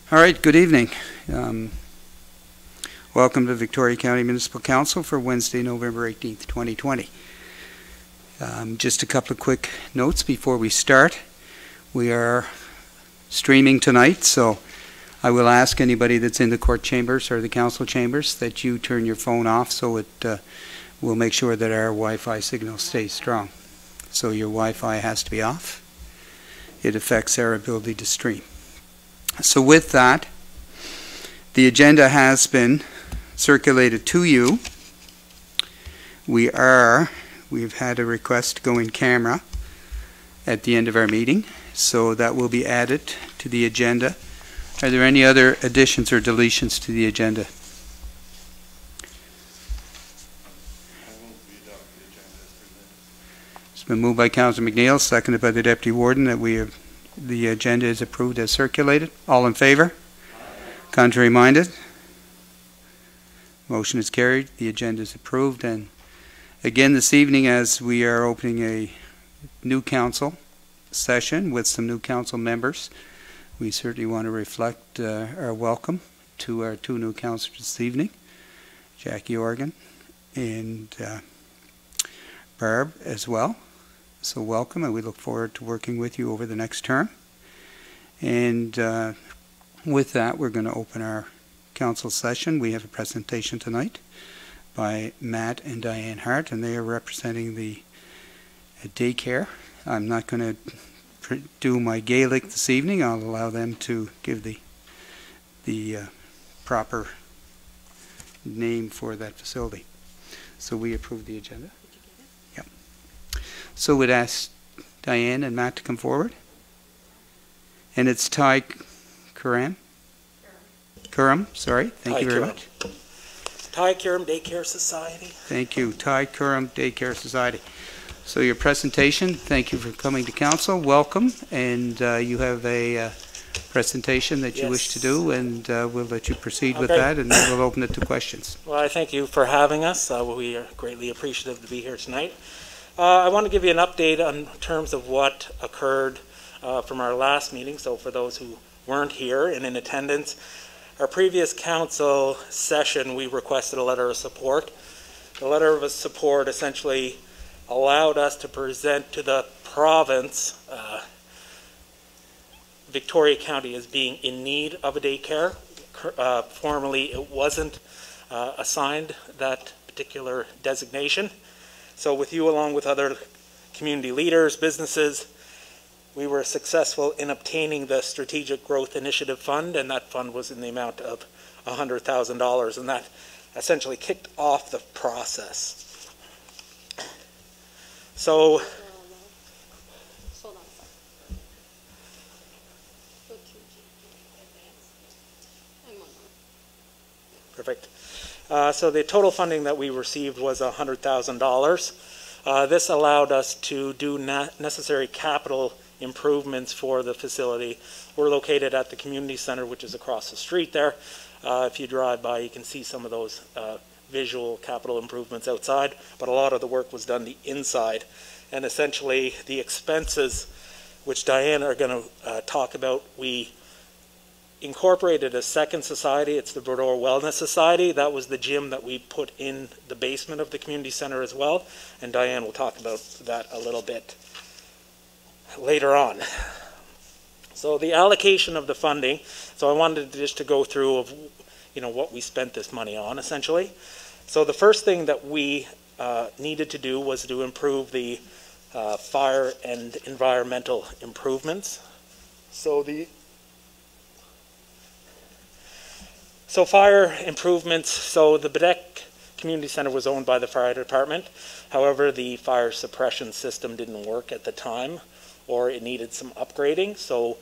All right, good evening. Welcome to Victoria County Municipal Council for Wednesday, November 18th, 2020. Just a couple of quick notes before we start. We are streaming tonight, so I will ask anybody that's in the court chambers or the council chambers that you turn your phone off so it will make sure that our Wi-Fi signal stays strong. So your Wi-Fi has to be off. It affects our ability to stream. So with that, the agenda has been circulated to you. We've had a request to go in camera at the end of our meeting, so that will be added to the agenda. Are there any other additions or deletions to the agenda? It's been moved by Councillor McNeil, seconded by the Deputy Warden, that the agenda is approved as circulated. All in favor? Aye. Contrary minded? Motion is carried. The agenda is approved. And again this evening, as we are opening a new council session with some new council members, we certainly want to reflect our welcome to our two new councillors this evening, Jackie Organ and Barb as well. So welcome, and we look forward to working with you over the next term. And with that, we're going to open our council session. We have a presentation tonight by Matt and Diane Hart, and they are representing the daycare. I'm not going to do my Gaelic this evening. I'll allow them to give the proper name for that facility. So we approve the agenda. So we'd ask Diane and Matt to come forward. And it's Ty Curran. Sorry. Thank you very much. Ty Curran Daycare Society. Thank you. Ty Curran Daycare Society. So your presentation, thank you for coming to council. Welcome. And you have a presentation that you wish to do, and we'll let you proceed with that, and then we'll open it to questions. Well, I thank you for having us. We are greatly appreciative to be here tonight. I want to give you an update on terms of what occurred from our last meeting. So for those who weren't here and in attendance, our previous council session, we requested a letter of support. The letter of support essentially allowed us to present to the province Victoria County as being in need of a daycare. Formerly, it wasn't assigned that particular designation. So with you, along with other community leaders, businesses, we were successful in obtaining the Strategic Growth Initiative Fund, and that fund was in the amount of $100,000, and that essentially kicked off the process. So, perfect. So the total funding that we received was $100,000. This allowed us to do necessary capital improvements for the facility. We're located at the community center, which is across the street there. If you drive by, you can see some of those visual capital improvements outside, but a lot of the work was done the inside. And essentially the expenses, which Diane are going to talk about, we incorporated a second society. It's the Brodor Wellness Society. That was the gym that we put in the basement of the community center as well, and Diane will talk about that a little bit later on. So the allocation of the funding, so I wanted just to go through of what we spent this money on essentially. So the first thing that we needed to do was to improve the fire and environmental improvements. So fire improvements, so the Badek Community Center was owned by the fire department. However, the fire suppression system didn't work at the time, or it needed some upgrading. So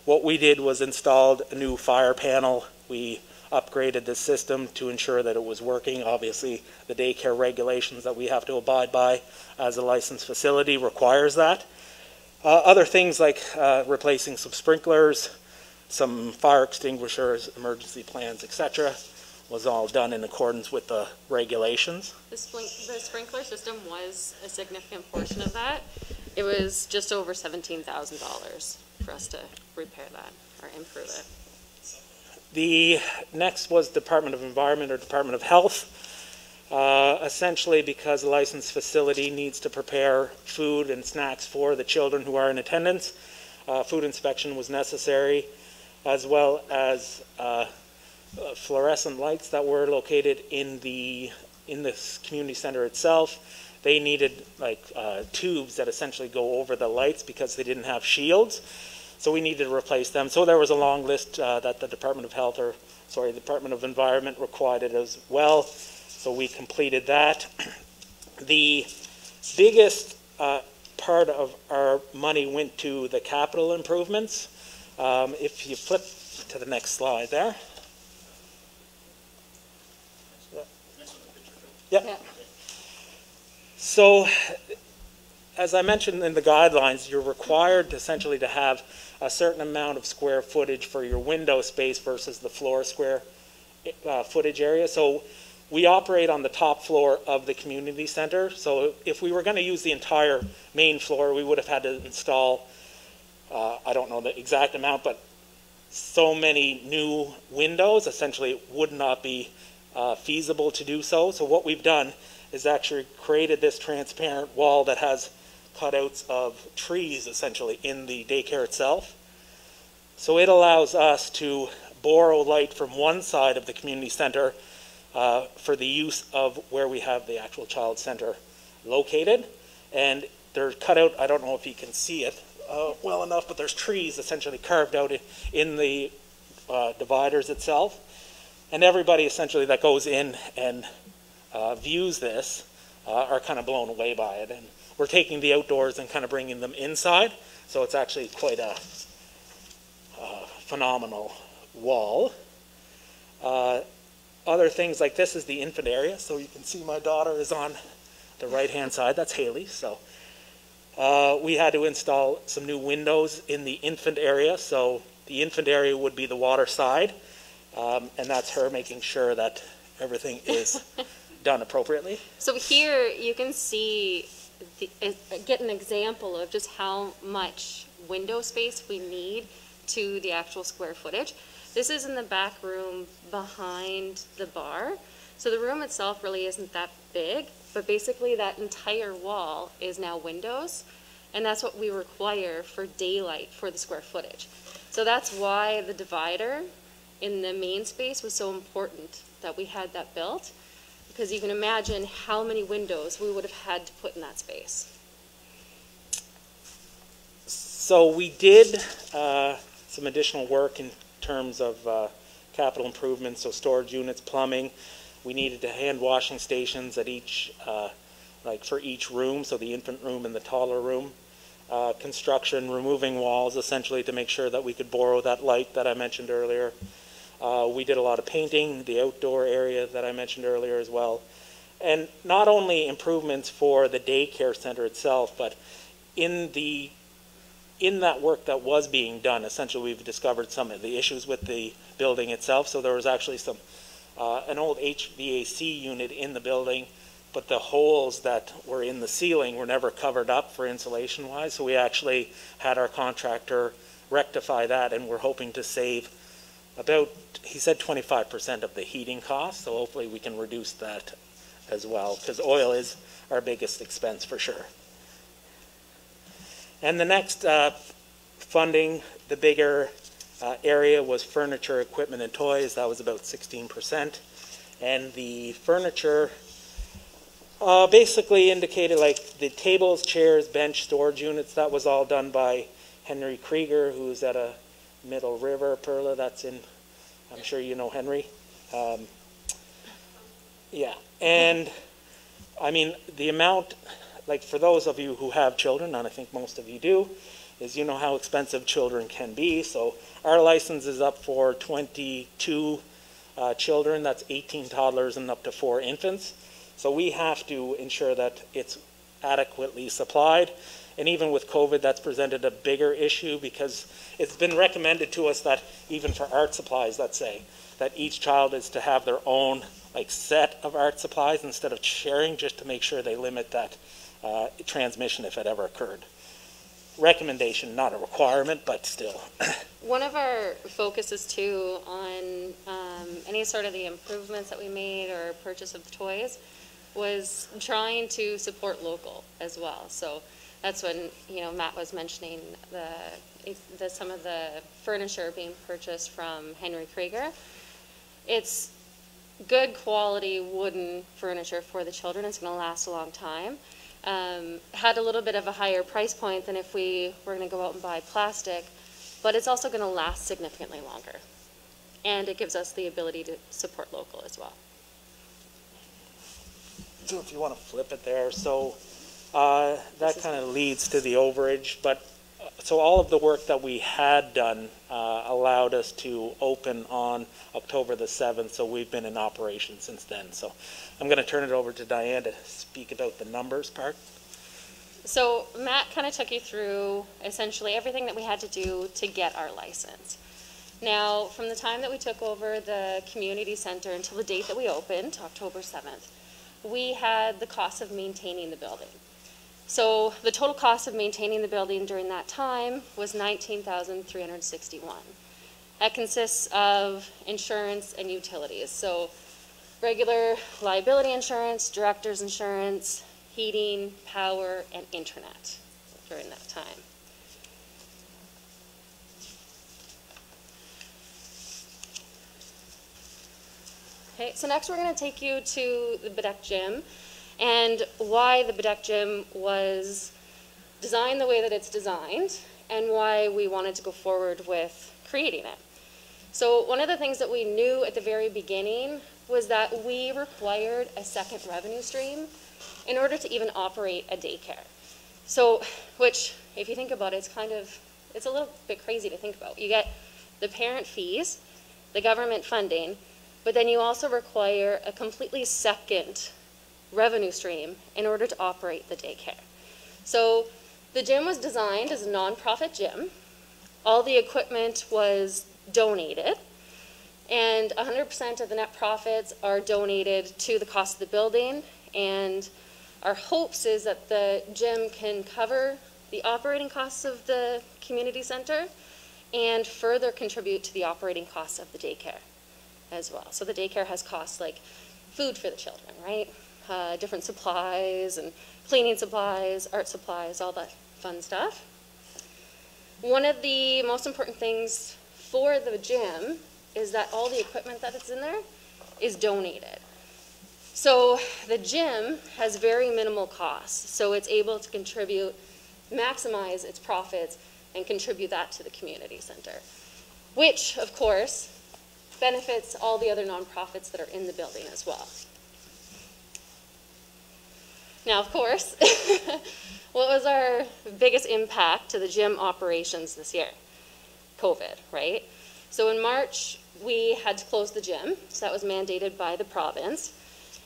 what we did was installed a new fire panel. We upgraded the system to ensure that it was working. Obviously, the daycare regulations that we have to abide by as a licensed facility requires that. Other things like replacing some sprinklers, some fire extinguishers, emergency plans, etc., was all done in accordance with the regulations. The sprinkler system was a significant portion of that. It was just over $17,000 for us to repair that or improve it. The next was Department of Environment or Department of Health. Essentially because a licensed facility needs to prepare food and snacks for the children who are in attendance. Food inspection was necessary, as well as fluorescent lights that were located in this community center itself. They needed tubes that essentially go over the lights because they didn't have shields. So we needed to replace them. So there was a long list that the Department of Health, Department of Environment required as well. So we completed that. The biggest part of our money went to the capital improvements. If you flip to the next slide there. Yeah. So, as I mentioned in the guidelines, you're required essentially to have a certain amount of square footage for your window space versus the floor square footage area. So we operate on the top floor of the community center. So if we were going to use the entire main floor, we would have had to install, I don't know the exact amount, but so many new windows. Essentially, it would not be feasible to do so. So what we've done is actually created this transparent wall that has cutouts of trees essentially in the daycare itself. So it allows us to borrow light from one side of the community center for the use of where we have the actual child center located. And they're cut out, I don't know if you can see it well enough, but there's trees essentially carved out in the dividers itself. And everybody essentially that goes in and views this are kind of blown away by it. And we're taking the outdoors and kind of bringing them inside. So it's actually quite a phenomenal wall. Other things like this is the infant area. So you can see my daughter is on the right-hand side. That's Haley. So we had to install some new windows in the infant area. So the infant area would be the water side. And that's her making sure that everything is done appropriately. So here you can see, get an example of just how much window space we need to the actual square footage. This is in the back room behind the bar. So the room itself really isn't that big, but basically that entire wall is now windows, and that's what we require for daylight for the square footage. So that's why the divider in the main space was so important that we had that built, because you can imagine how many windows we would have had to put in that space. So we did some additional work in terms of capital improvements, so storage units, plumbing. We needed to hand washing stations at each, for each room, so the infant room and the toddler room. Construction, removing walls essentially to make sure that we could borrow that light that I mentioned earlier. We did a lot of painting, the outdoor area that I mentioned earlier as well. And not only improvements for the daycare center itself, but in that work that was being done, essentially we've discovered some of the issues with the building itself. So there was actually an old HVAC unit in the building, but the holes that were in the ceiling were never covered up for insulation wise. So we actually had our contractor rectify that, and we're hoping to save about, he said 25% of the heating cost. So hopefully we can reduce that as well, because oil is our biggest expense for sure. And the next funding, the bigger area was furniture, equipment, and toys. That was about 16%. And the furniture basically indicated like the tables, chairs, bench, storage units. That was all done by Henry Krieger, who's at a Middle River, Perla. That's in, I'm sure you know Henry. Yeah. And I mean, the amount, like for those of you who have children, and I think most of you do, is you know how expensive children can be. So our license is up for 22 children. That's 18 toddlers and up to 4 infants. So we have to ensure that it's adequately supplied. And even with COVID, that's presented a bigger issue, because it's been recommended to us that even for art supplies, let's say, that each child is to have their own set of art supplies instead of sharing, just to make sure they limit that transmission if it ever occurred. recommendation, not a requirement, but still. One of our focuses too on any sort of the improvements that we made or purchase of the toys was trying to support local as well. So that's when, you know, Matt was mentioning some of the furniture being purchased from Henry Krieger. It's good quality wooden furniture for the children. It's going to last a long time. Had a little bit of a higher price point than if we were going to go out and buy plastic, but it's also going to last significantly longer. And it gives us the ability to support local as well. So if you want to flip it there, so that kind of leads to the overage, but so all of the work that we had done allowed us to open on October the 7th, so we've been in operation since then. So I'm going to turn it over to Diane to speak about the numbers part. So Matt kind of took you through essentially everything that we had to do to get our license. Now, from the time that we took over the community center until the date that we opened, October 7th, we had the cost of maintaining the building. So the total cost of maintaining the building during that time was $19,361. That consists of insurance and utilities. So regular liability insurance, director's insurance, heating, power, and internet during that time. Okay, so next we're going to take you to the Bedeck Gym and why the Bedeck Gym was designed the way that it's designed and why we wanted to go forward with creating it. So one of the things that we knew at the very beginning was that we required a second revenue stream in order to even operate a daycare. So, which, if you think about it, it's a little bit crazy to think about. You get the parent fees, the government funding, but then you also require a completely second revenue stream in order to operate the daycare. So the gym was designed as a nonprofit gym. All the equipment was donated, and 100% of the net profits are donated to the cost of the building, and our hopes is that the gym can cover the operating costs of the community center and further contribute to the operating costs of the daycare as well. So the daycare has costs like food for the children, right? Different supplies and cleaning supplies, art supplies, all that fun stuff. One of the most important things for the gym is that all the equipment that is in there is donated. So the gym has very minimal costs, so it's able to contribute, maximize its profits, and contribute that to the community center, which, of course, benefits all the other nonprofits that are in the building as well. Now, of course, what was our biggest impact to the gym operations this year? COVID, right? So in March, we had to close the gym, so that was mandated by the province.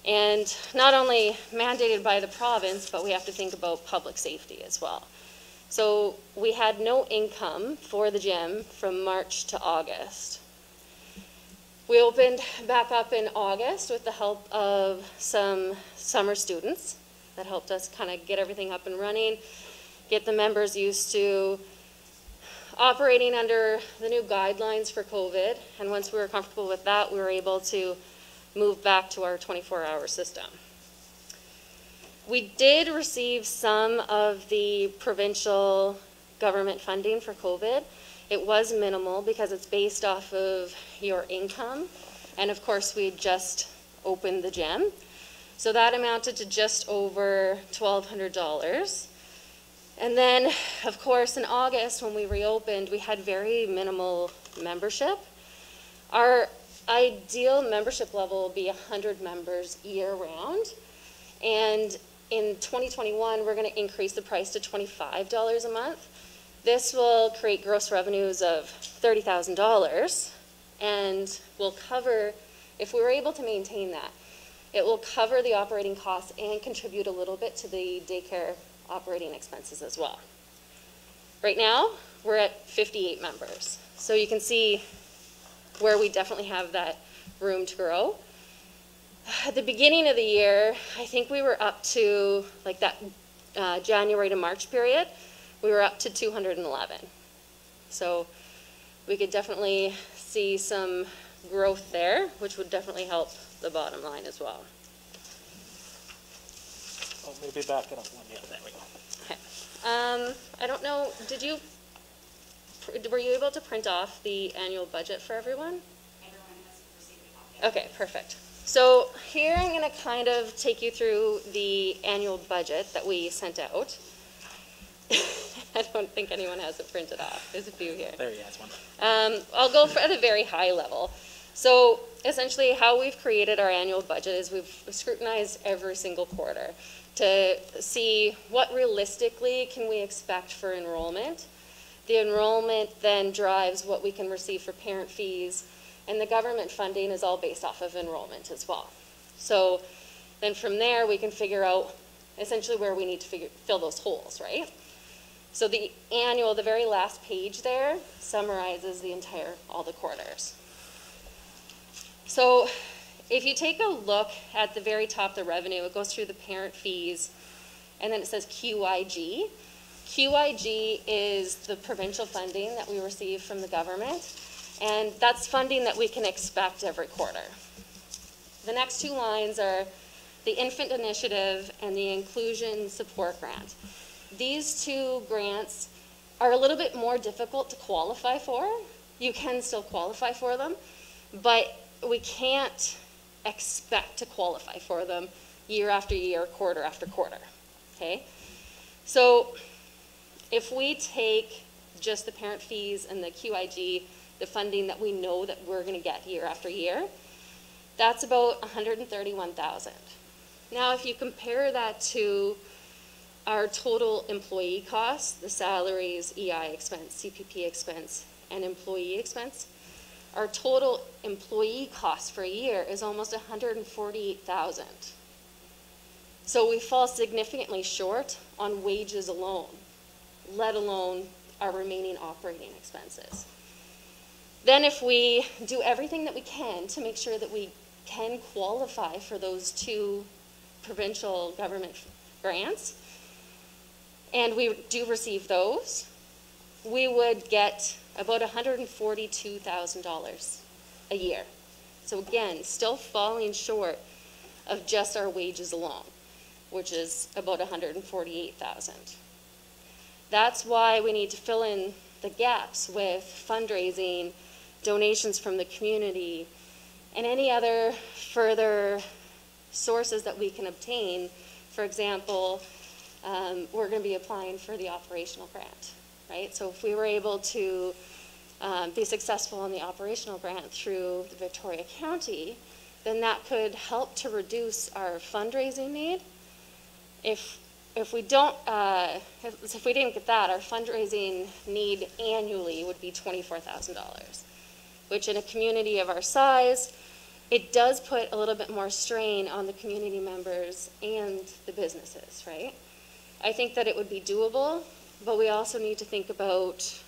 And not only mandated by the province, but we have to think about public safety as well. So we had no income for the gym from March to August. We opened back up in August with the help of some summer students that helped us kind of get everything up and running, get the members used to operating under the new guidelines for COVID. And once we were comfortable with that, we were able to move back to our 24-hour system. We did receive some of the provincial government funding for COVID. It was minimal because it's based off of your income. And of course, we just opened the gym. So that amounted to just over $1,200. And then, of course, in August, when we reopened, we had very minimal membership. Our ideal membership level will be 100 members year-round. And in 2021, we're going to increase the price to $25 a month. This will create gross revenues of $30,000 and will cover, if we were able to maintain that, it will cover the operating costs and contribute a little bit to the daycare operating expenses as well. Right now, we're at 58 members. So you can see where we definitely have that room to grow. At the beginning of the year, I think we were up to like that January to March period. we were up to 211. So we could definitely see some growth there, which would definitely help the bottom line as well. Oh, maybe back it up one. Yeah, there we go. Okay. I don't know, were you able to print off the annual budget for everyone? Everyone has received a copy. Okay, perfect. So here I'm going to kind of take you through the annual budget that we sent out. I don't think anyone has it printed off. There's a few here. There he has one. I'll go at a very high level. So essentially how we've created our annual budget is we've scrutinized every single quarter to see what realistically can we expect for enrollment. The enrollment then drives what we can receive for parent fees, and the government funding is all based off of enrollment as well. So then from there we can figure out essentially where we need to fill those holes, right? So the annual, the very last page there, summarizes all the quarters. So if you take a look at the very top, the revenue, it goes through the parent fees, and then it says QIG. QIG is the provincial funding that we receive from the government, and that's funding that we can expect every quarter. The next two lines are the Infant Initiative and the Inclusion Support Grant. These two grants are a little bit more difficult to qualify for. You can still qualify for them, but we can't expect to qualify for them year after year, quarter after quarter, okay? So if we take just the parent fees and the QIG, the funding that we know that we're gonna get year after year, that's about $131,000. Now, if you compare that to our total employee costs, the salaries, EI expense, CPP expense, and employee expense, our total employee cost for a year is almost $148,000. So we fall significantly short on wages alone, let alone our remaining operating expenses. Then if we do everything that we can to make sure that we can qualify for those two provincial government grants, and we do receive those, we would get about $142,000 a year. So again, still falling short of just our wages alone, which is about $148,000. That's why we need to fill in the gaps with fundraising, donations from the community, and any other further sources that we can obtain. For example, we're going to be applying for the operational grant, right? So if we were able to be successful in the operational grant through the Victoria County, then that could help to reduce our fundraising need. If we don't, if we didn't get that, our fundraising need annually would be $24,000, which in a community of our size, it does put a little bit more strain on the community members and the businesses, right? I think that it would be doable, but we also need to think about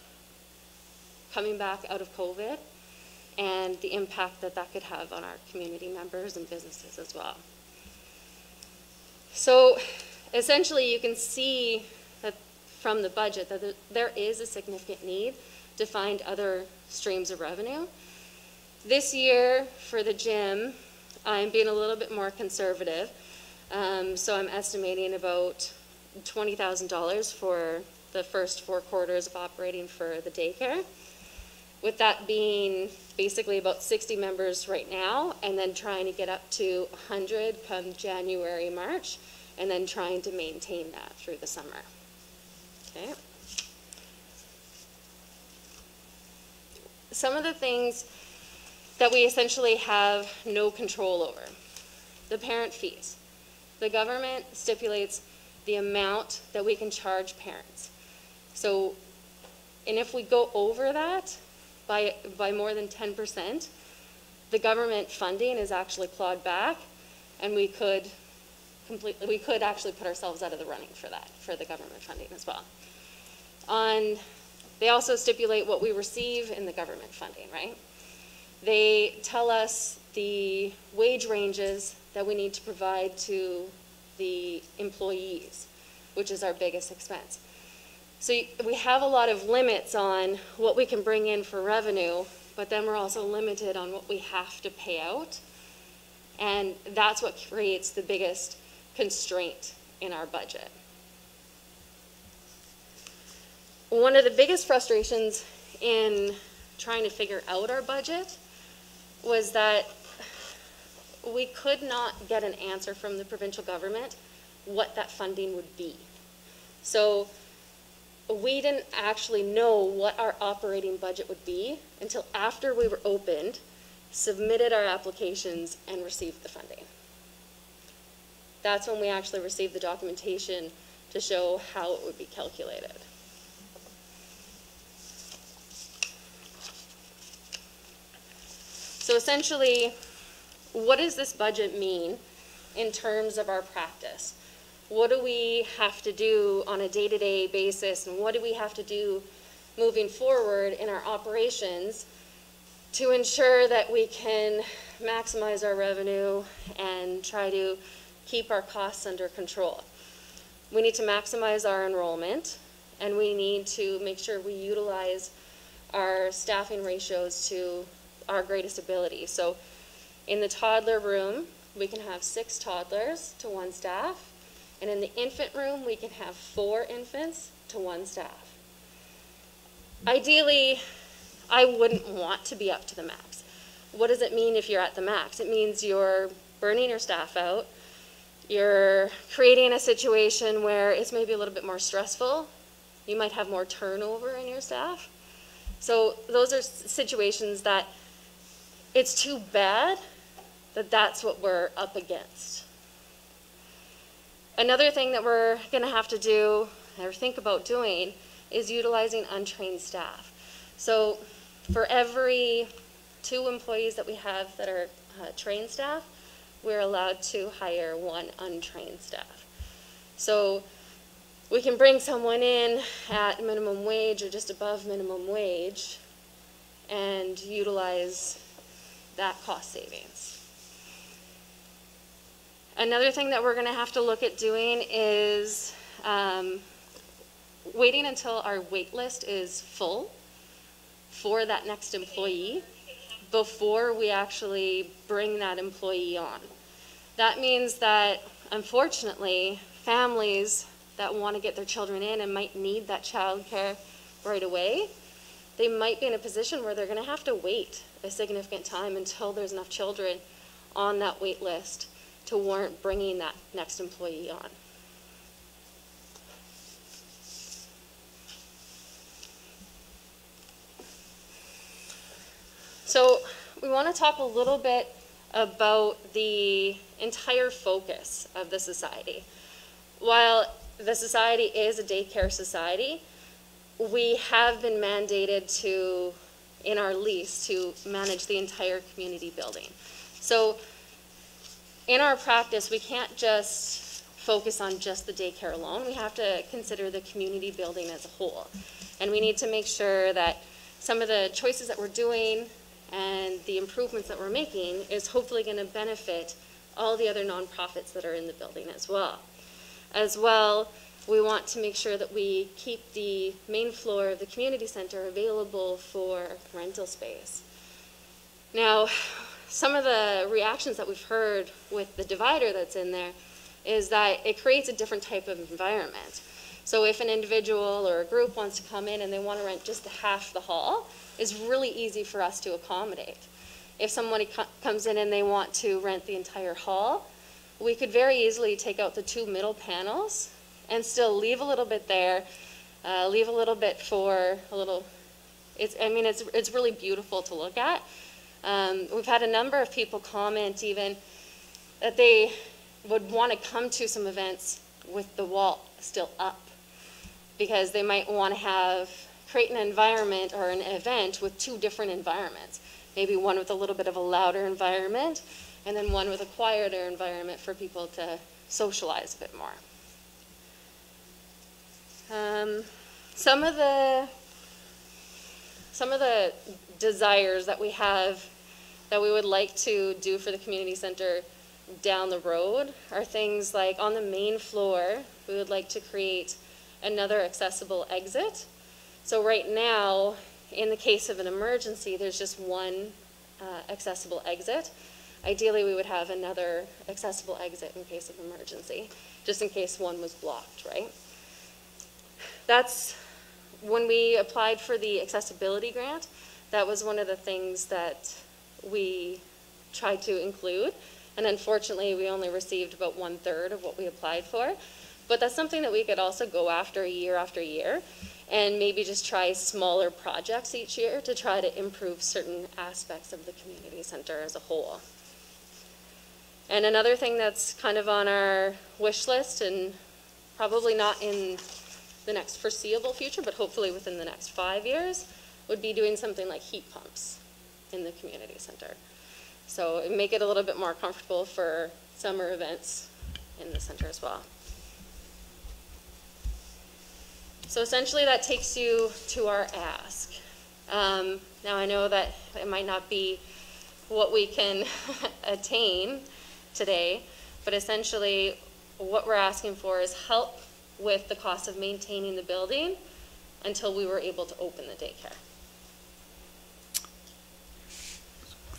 coming back out of COVID and the impact that that could have on our community members and businesses as well. So essentially you can see that from the budget that there is a significant need to find other streams of revenue. This year for the gym, I'm being a little bit more conservative. So I'm estimating about $20,000 for the first 4 quarters of operating for the daycare. With that being basically about 60 members right now, and then trying to get up to 100 come January, March, and then trying to maintain that through the summer. Okay. Some of the things that we essentially have no control over. The parent fees. The government stipulates the amount that we can charge parents. So, and if we go over that by more than 10%, the government funding is actually clawed back, and we could actually put ourselves out of the running for that, for the government funding as well. They also stipulate what we receive in the government funding, right? They tell us the wage ranges that we need to provide to the employees, which is our biggest expense. So we have a lot of limits on what we can bring in for revenue, but then we're also limited on what we have to pay out. And that's what creates the biggest constraint in our budget. One of the biggest frustrations in trying to figure out our budget was that we could not get an answer from the provincial government what that funding would be. So we didn't actually know what our operating budget would be until after we were opened, submitted our applications, and received the funding. That's when we actually received the documentation to show how it would be calculated. So essentially, what does this budget mean in terms of our practice? What do we have to do on a day-to-day basis, and what do we have to do moving forward in our operations to ensure that we can maximize our revenue and try to keep our costs under control? We need to maximize our enrollment, and we need to make sure we utilize our staffing ratios to our greatest ability. So in the toddler room, we can have 6 toddlers to 1 staff. And in the infant room, we can have 4 infants to 1 staff. Ideally, I wouldn't want to be up to the max. What does it mean if you're at the max? It means you're burning your staff out. You're creating a situation where it's maybe a little bit more stressful. You might have more turnover in your staff. So those are situations that it's too bad that that's what we're up against. Another thing that we're going to have to do or think about doing is utilizing untrained staff. So for every 2 employees that we have that are trained staff, we're allowed to hire 1 untrained staff. So we can bring someone in at minimum wage or just above minimum wage and utilize that cost savings. Another thing that we're going to have to look at doing is waiting until our wait list is full for that next employee before we actually bring that employee on. That means that, unfortunately, families that want to get their children in and might need that childcare right away, they might be in a position where they're going to have to wait a significant time until there's enough children on that wait list to warrant bringing that next employee on. So we want to talk a little bit about the entire focus of the society. While the society is a daycare society, we have been mandated to, in our lease, to manage the entire community building. So in our practice, we can't just focus on just the daycare alone. We have to consider the community building as a whole. And we need to make sure that some of the choices that we're doing and the improvements that we're making is hopefully going to benefit all the other nonprofits that are in the building as well. As well, we want to make sure that we keep the main floor of the community center available for rental space. Now, some of the reactions that we've heard with the divider that's in there is that it creates a different type of environment. So if an individual or a group wants to come in and they want to rent just half the hall, it's really easy for us to accommodate. If somebody comes in and they want to rent the entire hall, we could very easily take out the 2 middle panels and still leave a little bit there, leave a little bit for a little, it's really beautiful to look at. We've had a number of people comment even that they would want to come to some events with the wall still up because they might want to create an environment or an event with 2 different environments. Maybe one with a little bit of a louder environment and then one with a quieter environment for people to socialize a bit more. Some of the desires that we have that we would like to do for the community center down the road are things like on the main floor, we would like to create another accessible exit. So right now, in the case of an emergency, there's just one accessible exit. Ideally, we would have another accessible exit in case of emergency, just in case one was blocked, right? That's when we applied for the accessibility grant, that was one of the things that we tried to include. And unfortunately, we only received about 1/3 of what we applied for. But that's something that we could also go after year, and maybe just try smaller projects each year to try to improve certain aspects of the community center as a whole. And another thing that's kind of on our wish list, and probably not in the next foreseeable future, but hopefully within the next 5 years, would be doing something like heat pumps in the community center. So it make it a little bit more comfortable for summer events in the center as well. So essentially that takes you to our ask. Now I know that it might not be what we can attain today, but essentially what we're asking for is help with the cost of maintaining the building until we were able to open the daycare.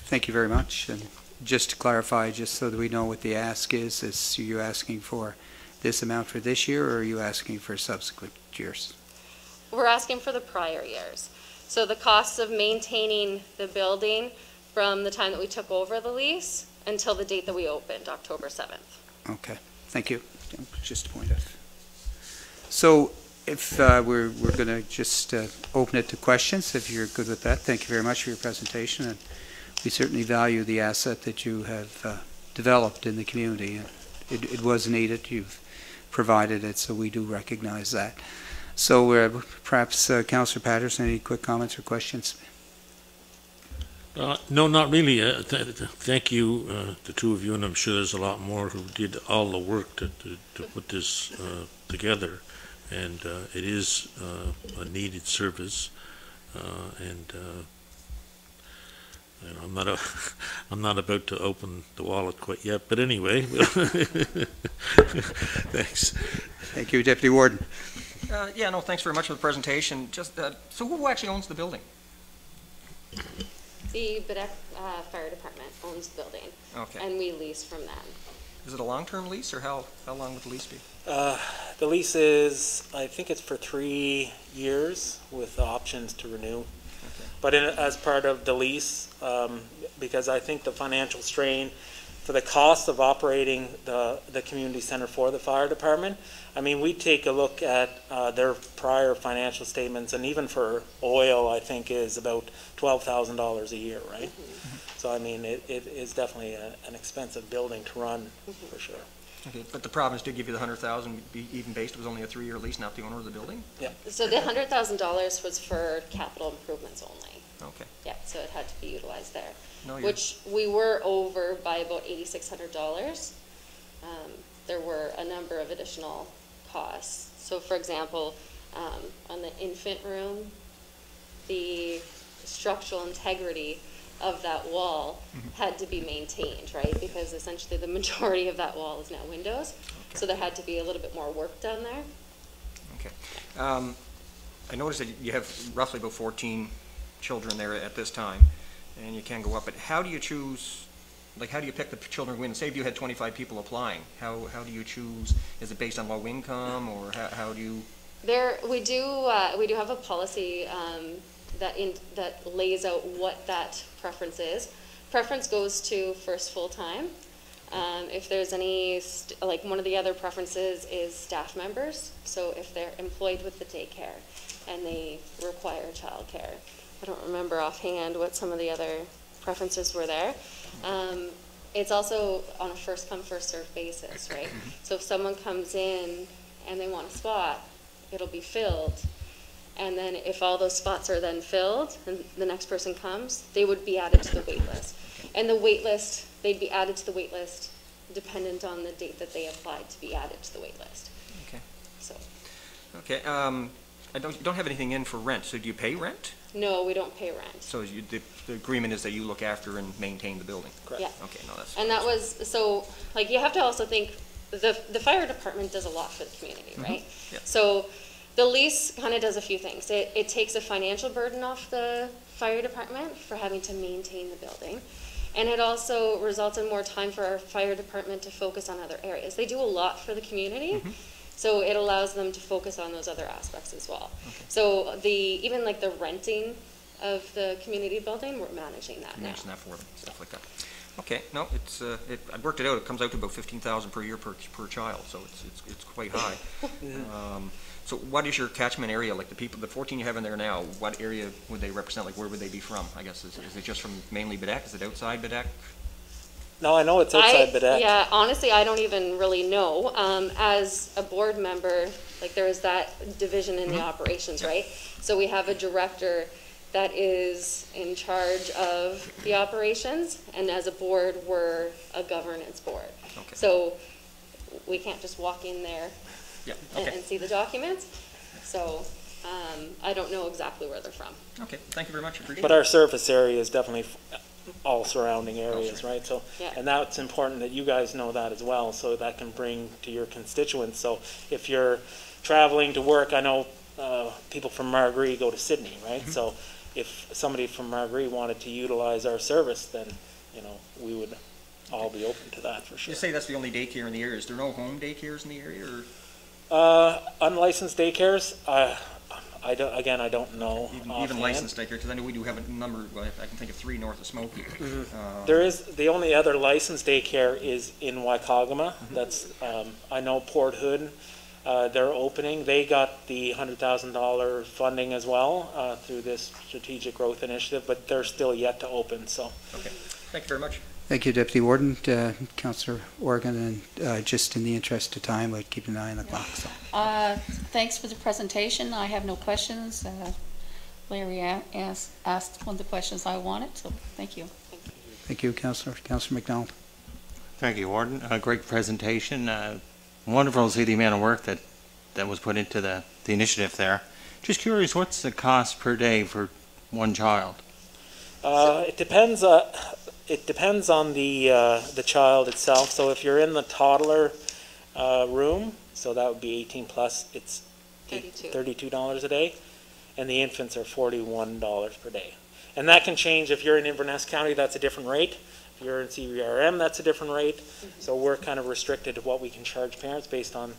Thank you very much. And just to clarify, just so that we know what the ask is you asking for this amount for this year, or are you asking for subsequent years? We're asking for the prior years. So the costs of maintaining the building from the time that we took over the lease until the date that we opened, October 7th. Okay, thank you. Just a point of. So if we're going to just open it to questions, if you're good with that. Thank you very much for your presentation, and we certainly value the asset that you have developed in the community. And it was needed. You've provided it, so we do recognize that. So perhaps Councillor Patterson, any quick comments or questions? No, not really. Thank you, the two of you, and I'm sure there's a lot more who did all the work to put this together. And it is a needed service, and I'm not about to open the wallet quite yet. But anyway, thanks. Thank you, Deputy Warden. Yeah, no, thanks very much for the presentation. Just so who actually owns the building? The Badek Fire Department owns the building, Okay. and we lease from them. Is it a long-term lease, or how long would the lease be? The lease is, I think it's for 3 years with options to renew. Okay. But as part of the lease, because I think the financial strain for the cost of operating the community center for the fire department, I mean, we take a look at their prior financial statements, and even for oil, I think is about $12,000 a year, right? Mm-hmm. So, I mean, it is definitely an expensive building to run, for sure. Okay, but the province did give you the $100,000, even based, it was only a 3-year lease, not the owner of the building? Yeah. So the $100,000 was for capital improvements only. Okay. Yeah, so it had to be utilized there, No, which we were over by about $8,600. There were a number of additional costs. So for example, on the infant room, the structural integrity of that wall had to be maintained, right? Because essentially the majority of that wall is now windows. Okay. So there had to be a little bit more work done there. Okay. I noticed that you have roughly about 14 children there at this time, and you can go up, but how do you choose, like how do you pick the children who win? Say if you had 25 people applying, how do you choose? Is it based on low income, or how do you? We do have a policy that lays out what that preference is. Preference goes to first full-time. If there's any, like one of the other preferences is staff members. So if they're employed with the daycare and they require childcare. I don't remember offhand what some of the other preferences were there. It's also on a first come, first served basis, right? So if someone comes in and they want a spot, it'll be filled. And then if all those spots are then filled and the next person comes, they would be added to the wait list. And the wait list, they'd be added to the wait list dependent on the date that they applied to be added to the wait list. Okay. So. Okay. You don't have anything in for rent, so do you pay rent? No, we don't pay rent. So the agreement is that you look after and maintain the building? Correct. Yeah. Okay, no, that's... And that was, so, like, you have to also think, the fire department does a lot for the community, right? Yeah. So The lease kind of does a few things. It takes a financial burden off the fire department for having to maintain the building. And it also results in more time for our fire department to focus on other areas. They do a lot for the community, so it allows them to focus on those other aspects as well. So even like the renting of the community building, we're managing that now. Managing that for them, stuff like that. Okay, no, I worked it out. It comes out to about 15,000 per year per child, so it's quite high. So what is your catchment area? Like the 14 you have in there now, what area would they represent? Like where would they be from? I guess, is it just from mainly Bedeque? Is it outside Bedeque? No, I know it's outside Bedeque. Yeah, honestly, I don't even really know. As a board member, like there is that division in the operations, right? So we have a director that is in charge of the operations, and as a board, we're a governance board. Okay. So we can't just walk in there Yeah, and okay. see the documents. So I don't know exactly where they're from. Okay, thank you very much. Appreciate But it. our surface area is definitely all surrounding areas, surrounding. right? So, Yeah. and that's important that you guys know that as well, so that can bring to your constituents. So if you're traveling to work, I know people from Marguerite go to Sydney, right? So if somebody from Marguerite wanted to utilize our service, then, we would all be open to that for sure. You say that's the only daycare in the area. Is there no home daycares in the area, or Unlicensed daycares, I don't know. even offhand. licensed daycare? Because I know we do have a number. Well, I can think of 3 north of Smoky. There is, the only other licensed daycare is in Waikagama. That's, I know Port Hood, they're opening. They got the $100,000 funding as well through this strategic growth initiative, but they're still yet to open, so. Okay, thank you very much. Thank you, Deputy Warden, Councillor Organ, and just in the interest of time, I'd keep an eye on the clock. So. Thanks for the presentation. I have no questions. Larry asked one of the questions I wanted, so thank you. Thank you, Councillor. Councillor McDonald. Thank you, Warden. A great presentation. Wonderful to see the amount of work that was put into the initiative there. Just curious, what's the cost per day for one child? It depends. It depends on the child itself. So if you're in the toddler room, so that would be 18 plus. It's $32 a day, and the infants are $41 per day. And that can change if you're in Inverness County. That's a different rate. If you're in CVRM, that's a different rate. So we're kind of restricted to what we can charge parents based on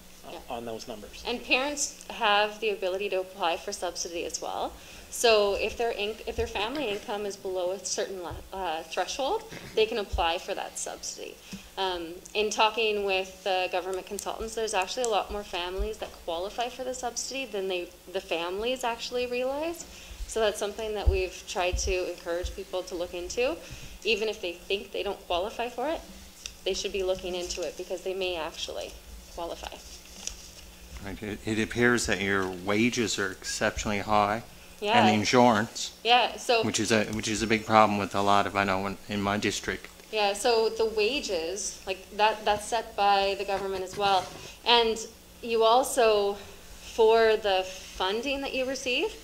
those numbers. And parents have the ability to apply for subsidy as well. So if their family income is below a certain threshold, they can apply for that subsidy. In talking with the government consultants, there's actually a lot more families that qualify for the subsidy than the families actually realize. So that's something that we've tried to encourage people to look into. Even if they think they don't qualify for it, they should be looking into it because they may actually qualify. Right. It appears that your wages are exceptionally high, Yeah. and the insurance, Yeah. So. which is a big problem with a lot of, I know, in my district. Yeah, so the wages, like that's set by the government as well. And you also, for the funding that you receive,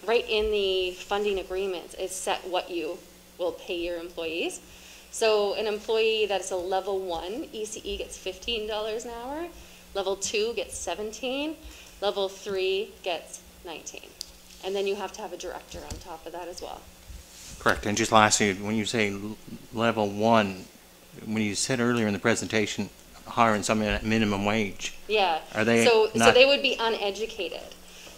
right in the funding agreements, it's set what you will pay your employees. So an employee that's a level 1 ECE gets $15 an hour, level 2 gets $17, level 3 gets $19. And then you have to have a director on top of that as well. Correct. And just lastly, when you say level 1, when you said earlier in the presentation, hiring someone at minimum wage, Yeah. are they So not? they would be uneducated.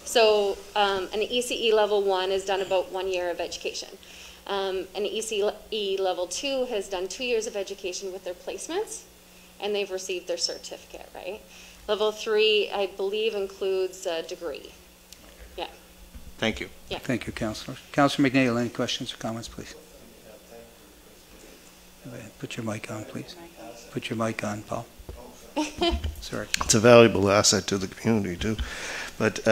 So an ECE level 1 has done about 1 year of education. An ECE level 2 has done 2 years of education with their placements, and they've received their certificate, right? Level 3, I believe, includes a degree. Yeah. Thank you. Yeah. Thank you, Councillor. Councillor McNeil, any questions or comments, please? Put your mic on, please. Put your mic on, Paul. Sorry. It's a valuable asset to the community too. But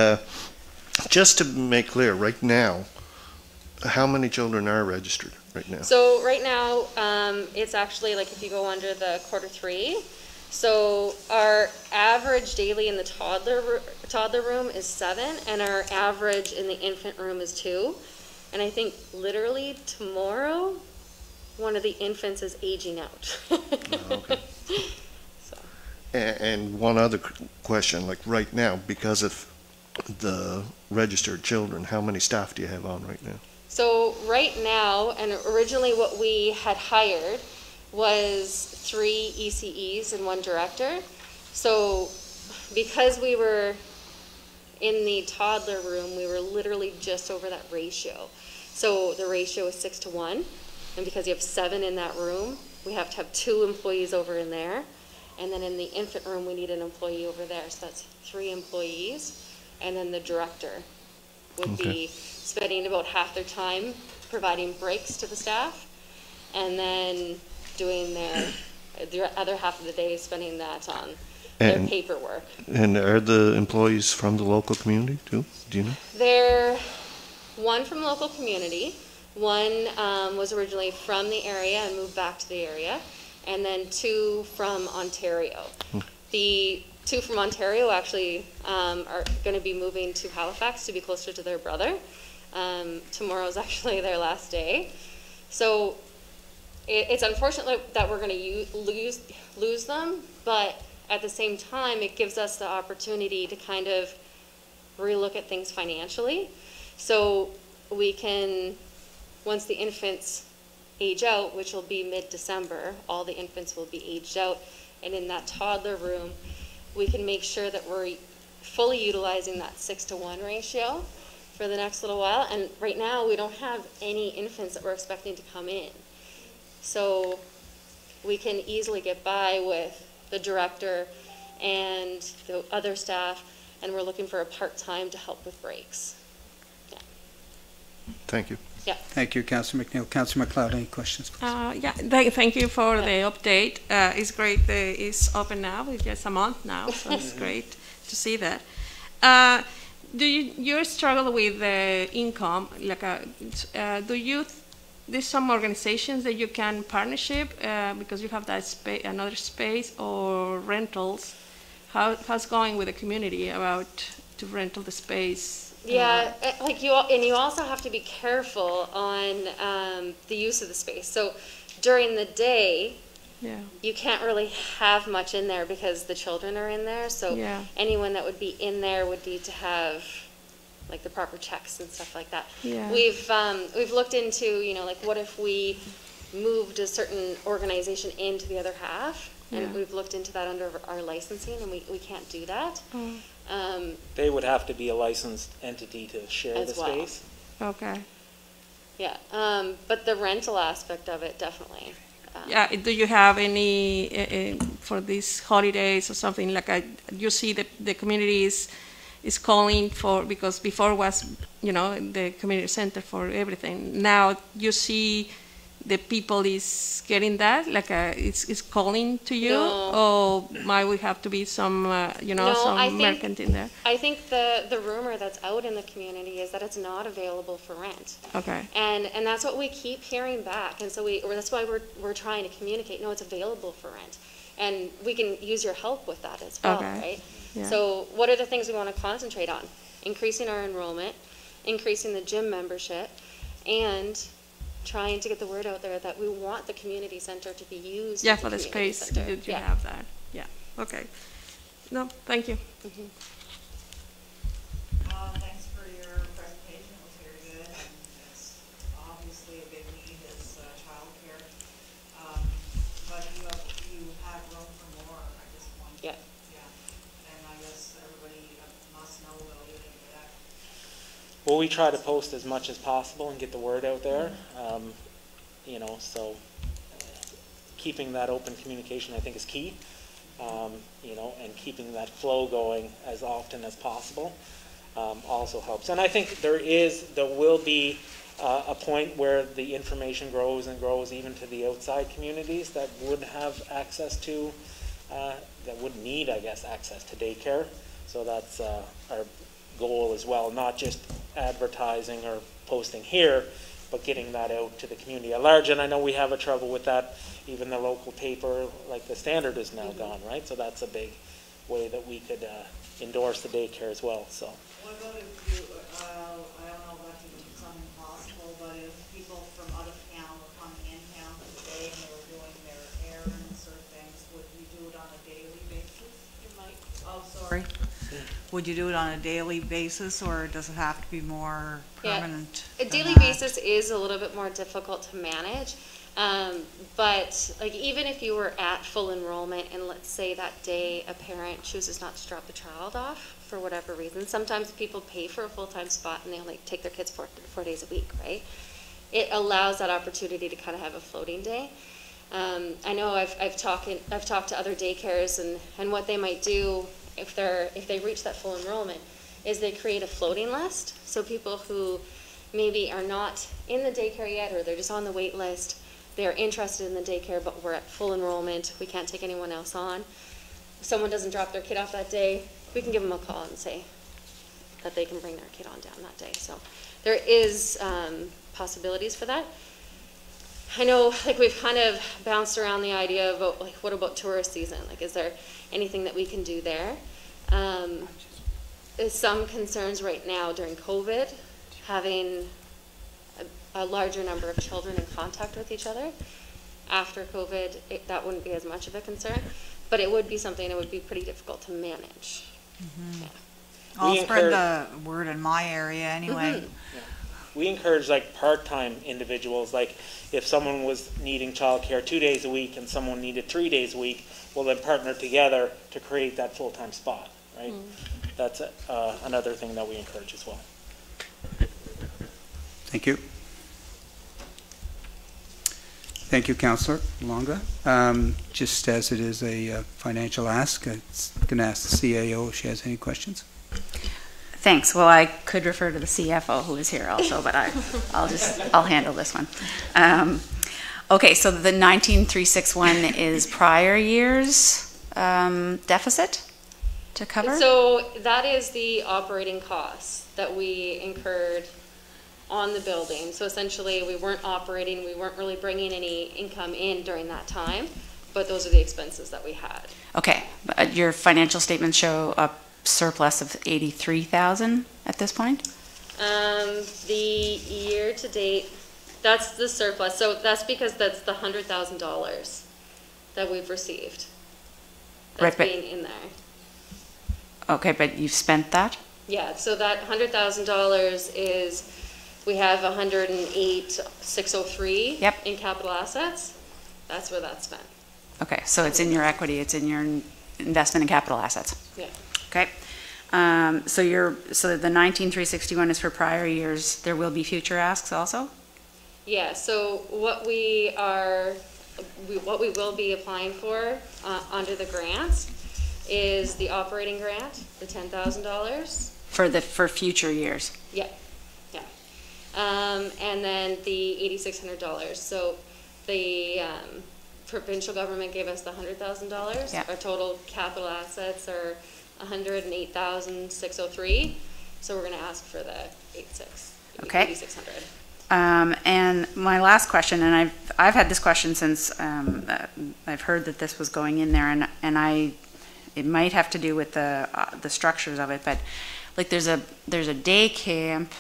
just to make clear, right now, how many children are registered right now? So right now, it's actually like if you go under the quarter 3, so our average daily in the toddler room is 7, and our average in the infant room is 2. And I think literally tomorrow, one of the infants is aging out. Oh, okay. So. And one other question, like right now, because of the registered children, how many staff do you have on right now? So right now, and originally what we had hired was 3 ECEs and 1 director. So because we were in the toddler room, we were literally just over that ratio. So the ratio is 6 to 1. And because you have 7 in that room, we have to have 2 employees over in there. And then in the infant room, we need an employee over there. So that's 3 employees. And then the director would be spending about half their time providing breaks to the staff, and then doing the other half of the day spending that on their paperwork. And are the employees from the local community too? Do you know? They're 1 from local community, 1 was originally from the area and moved back to the area, and then 2 from Ontario. The 2 from Ontario actually are going to be moving to Halifax to be closer to their brother. Tomorrow is actually their last day. So it's unfortunate that we're going to lose them, but at the same time, it gives us the opportunity to kind of relook at things financially. So we can, once the infants age out, which will be mid-December, all the infants will be aged out, and in that toddler room, we can make sure that we're fully utilizing that 6 to 1 ratio for the next little while. And right now, we don't have any infants that we're expecting to come in. So we can easily get by with the director and the other staff, and we're looking for a part-time to help with breaks. Yeah. Thank you. Yeah. Thank you, Councillor McNeil. Councillor MacLeod, any questions, please? Thank you for the update. It's great that it's open now. It's just a month now, so it's great to see that. Do you struggle with the income? There's some organizations that you can partnership because you have that another space, or rentals. How's going with the community about to rental the space? Yeah, you also have to be careful on the use of the space. So during the day, you can't really have much in there because the children are in there. So anyone that would be in there would need to have like the proper checks and stuff like that. Yeah. We've looked into, like what if we moved a certain organization into the other half, and we've looked into that under our licensing, and we can't do that. They would have to be a licensed entity to share the space. Okay. Yeah, but the rental aspect of it, definitely. Do you have any for these holidays or something you see the community is calling for, because before was the community center for everything. Now you see the people is getting that it's calling to you, or might we have to be some some merchant in there? I think the rumor that's out in the community is that it's not available for rent. Okay. And that's what we keep hearing back, and so that's why we're trying to communicate. No, it's available for rent, and we can use your help with that as well, right? Yeah. So what are the things we want to concentrate on? Increasing our enrollment, increasing the gym membership, and trying to get the word out there that we want the community center to be used. For the space that you have that. Yeah. Okay. No, thank you. Mm-hmm. Thanks for your presentation. It was very good. And it's obviously a big need is childcare. But you have room for more. I just want. Yeah. And I guess everybody must know about it. Well, we try to post as much as possible and get the word out there. So keeping that open communication, I think, is key. And keeping that flow going as often as possible also helps. And I think there will be a point where the information grows and grows even to the outside communities that would have access to, that would need, I guess, access to daycare. So that's our goal as well, not just advertising or posting here, but getting that out to the community at large. And I know we have a trouble with that. Even the local paper, like the Standard, is now gone, right? So that's a big way that we could endorse the daycare as well. So. What about if you, I don't know if that's even something possible, but if people from out of town were coming in town for the day and they were doing their errands or things, would you do it on a daily basis? would you do it on a daily basis, or does it have to be more Yeah, permanent? A than daily that? basis is a little bit more difficult to manage. But like even if you were at full enrollment and let's say that day a parent chooses not to drop the child off for whatever reason, sometimes people pay for a full-time spot and they only take their kids 4 days a week, right? It allows that opportunity to kind of have a floating day. I know I've talked to other daycares and what they might do if they reach that full enrollment is they create a floating list. So people who maybe are not in the daycare yet or they're just on the wait list, they're interested in the daycare, but we're at full enrollment. We can't take anyone else on. If someone doesn't drop their kid off that day, we can give them a call and say that they can bring their kid on down that day. So there is possibilities for that. I know, like we've kind of bounced around the idea of like, what about tourist season? Like, is there anything that we can do there? There's some concerns right now during COVID, having a larger number of children in contact with each other. After COVID, that wouldn't be as much of a concern, but it would be something that would be pretty difficult to manage. Yeah. I'll spread the word in my area anyway. We encourage like part-time individuals, like if someone was needing childcare 2 days a week and someone needed 3 days a week, we'll then partner together to create that full-time spot, right? That's another thing that we encourage as well. Thank you. Thank you, Councillor Longa. Just as it is a financial ask, I'm going to ask the CAO if she has any questions. Thanks. Well, I could refer to the CFO who is here also, but I'll handle this one. Okay, so the 19,361 is prior year's deficit to cover? So that is the operating costs that we incurred on the building. So essentially we weren't operating, we weren't really bringing any income in during that time, but those are the expenses that we had. Okay, but your financial statements show a surplus of 83,000 at this point? The year to date, that's the surplus. So that's because that's the $100,000 that we've received. That's Right, being in there. Okay, but you've spent that? Yeah, so that $100,000 is, we have $108,603 Yep. in capital assets. That's where that's spent. Okay, so it's in your equity, it's in your investment in capital assets. Yeah. Okay. So the 19,361 is for prior years. There will be future asks also? Yeah, so what we will be applying for under the grants is the operating grant, the $10,000. For future years? Yeah, yeah. And then the $8,600. So the provincial government gave us the $100,000. Yeah. Our total capital assets are $108,603. So we're going to ask for the Okay. $8,600. And my last question, and I've had this question since I've heard that this was going in there, and it might have to do with the structures of it, but like there's a day camp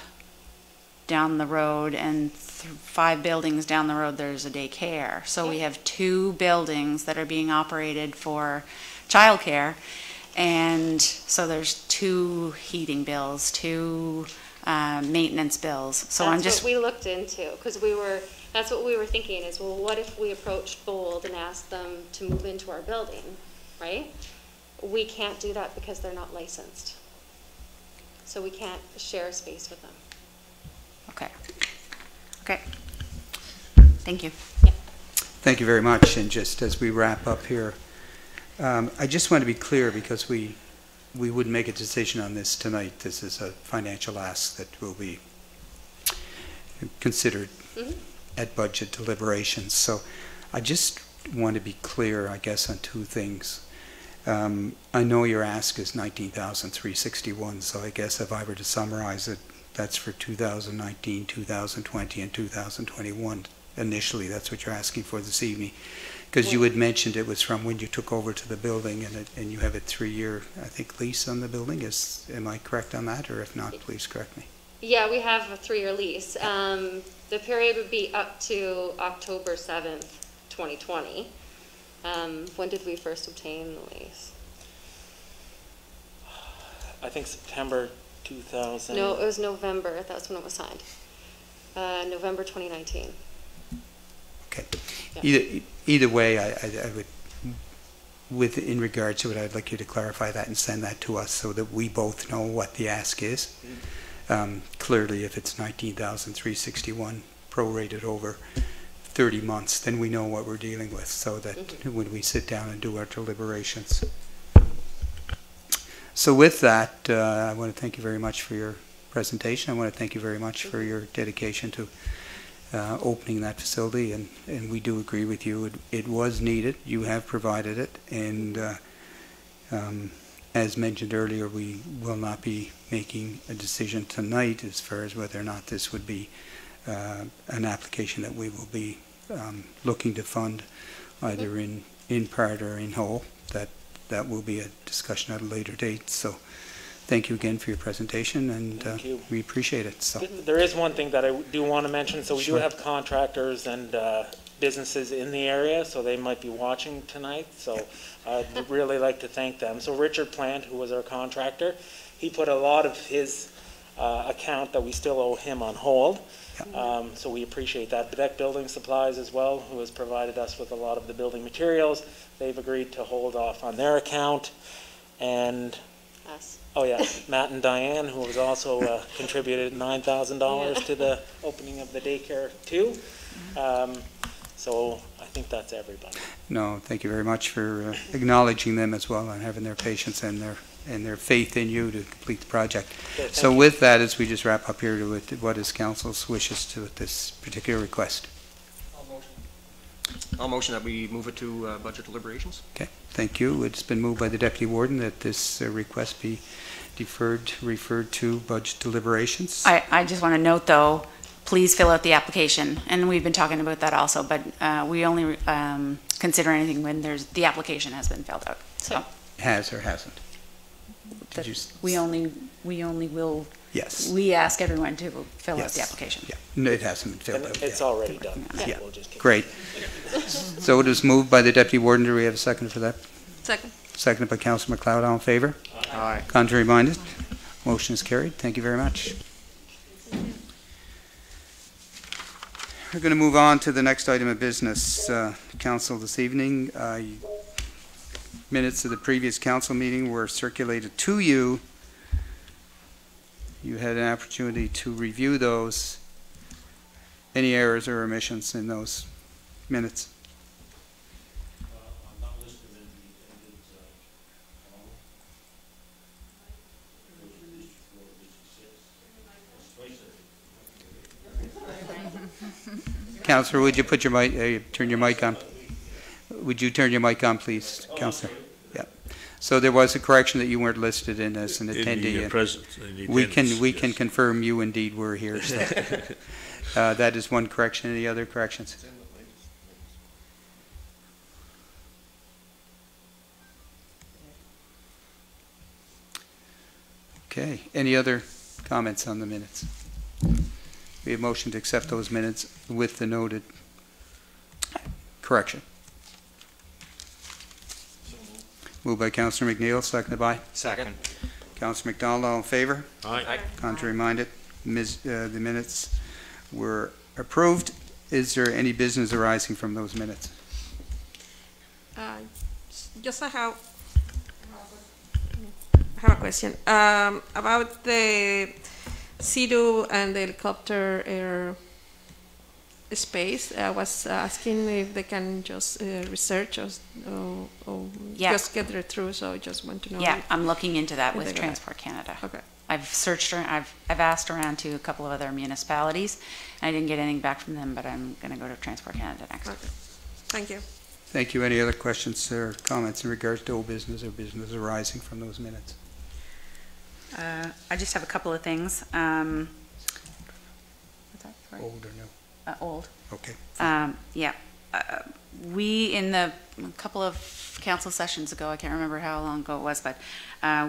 down the road, and 5 buildings down the road there's a daycare. So we have 2 buildings that are being operated for childcare, and so there's 2 heating bills, 2 maintenance bills. So That's what we looked into, because that's what we were thinking is, well, what if we approached Bold and asked them to move into our building, right? We can't do that because they're not licensed. So we can't share space with them. Okay. Thank you. Yeah. Thank you very much. And just as we wrap up here, I just want to be clear, because we wouldn't make a decision on this tonight. This is a financial ask that will be considered at budget deliberations. So I just want to be clear, I guess, on 2 things. I know your ask is 19,361, so I guess if I were to summarize it, that's for 2019, 2020, and 2021. Initially, that's what you're asking for this evening. Because you had mentioned it was from when you took over to the building, and you have a 3-year, I think, lease on the building. Am I correct on that, or if not, please correct me? Yeah, we have a 3-year lease. The period would be up to October 7th, 2020. When did we first obtain the lease? I think September 2000. No, it was November, that's when it was signed. November 2019. Okay. Yeah. Either way, I would, in regard to it, I'd like you to clarify that and send that to us so that we both know what the ask is. Clearly, if it's 19,361 prorated over 30 months, then we know what we're dealing with, so that when we sit down and do our deliberations. So with that, I want to thank you very much for your presentation. I want to thank you very much for your dedication to opening that facility, and we do agree with you. It was needed. You have provided it, and as mentioned earlier, we will not be making a decision tonight as far as whether or not this would be an application that we will be looking to fund either in part or in whole. That will be a discussion at a later date. So thank you again for your presentation, and we appreciate it. So there is one thing that I do want to mention. So we Sure. do have contractors and businesses in the area, so they might be watching tonight. So I'd really like to thank them. So Richard Plant, who was our contractor, he put a lot of his account that we still owe him on hold. So we appreciate that. Bedeck Building Supplies as well, who has provided us with a lot of the building materials. They've agreed to hold off on their account. And Us. oh yeah, Matt and Diane, who has also contributed $9,000 to the opening of the daycare too. So I think that's everybody. no, thank you very much for acknowledging them as well and having their patience and their faith in you to complete the project. Okay, So thank you. with that, as we just wrap up here, what is council's wishes to this particular request? I'll motion that we move it to budget deliberations. Okay, thank you. It's been moved by the Deputy Warden that this request be referred to budget deliberations. I just want to note, though, please fill out the application, and we've been talking about that also, but we only consider anything when the application has been filled out. So Has or hasn't? Did you we only will, Yes. we ask everyone to fill out Yes. the application. Yeah, no, it hasn't been filled And out it's yet. already done. Yeah. We'll just keep- Great. So it is moved by the Deputy Warden. Do we have a second for that? Second. Seconded by Councilor McLeod. All in favor? Aye. Contrary minded? Motion is carried. Thank you very much. We're going to move on to the next item of business. Council this evening, minutes of the previous council meeting were circulated to you. You had an opportunity to review those. Any errors or omissions in those minutes? Councillor, would you put your mic, turn your mic on? Would you turn your mic on, please, Councillor? Yeah. So there was a correction that you weren't listed in as an attendee. In the and presence, in the We can attendance, yes. confirm you indeed were here. So. That is one correction. Any other corrections? Okay. Any other comments on the minutes? We have motion to accept those minutes with the noted correction. Moved by Councillor McNeil, seconded by Second. Councillor McDonald. All in favor? Aye. Contrary minded? The minutes were approved. Is there any business arising from those minutes? Just I have a question about the Sea-Doo and the helicopter air space. I was asking if they can just research or Yeah. just get it through. So I just want to know. Yeah, I'm looking into that If with they got it. Transport Canada. Okay. I've searched, I've asked around to a couple of other municipalities, and I didn't get anything back from them, but I'm going to go to Transport Canada next. Okay. Thank you. Thank you. Any other questions or comments in regards to old business or business arising from those minutes? I just have a couple of things. What's that? Sorry. Old or new? Old. Okay. Yeah. We, in a couple of council sessions ago, I can't remember how long ago it was, but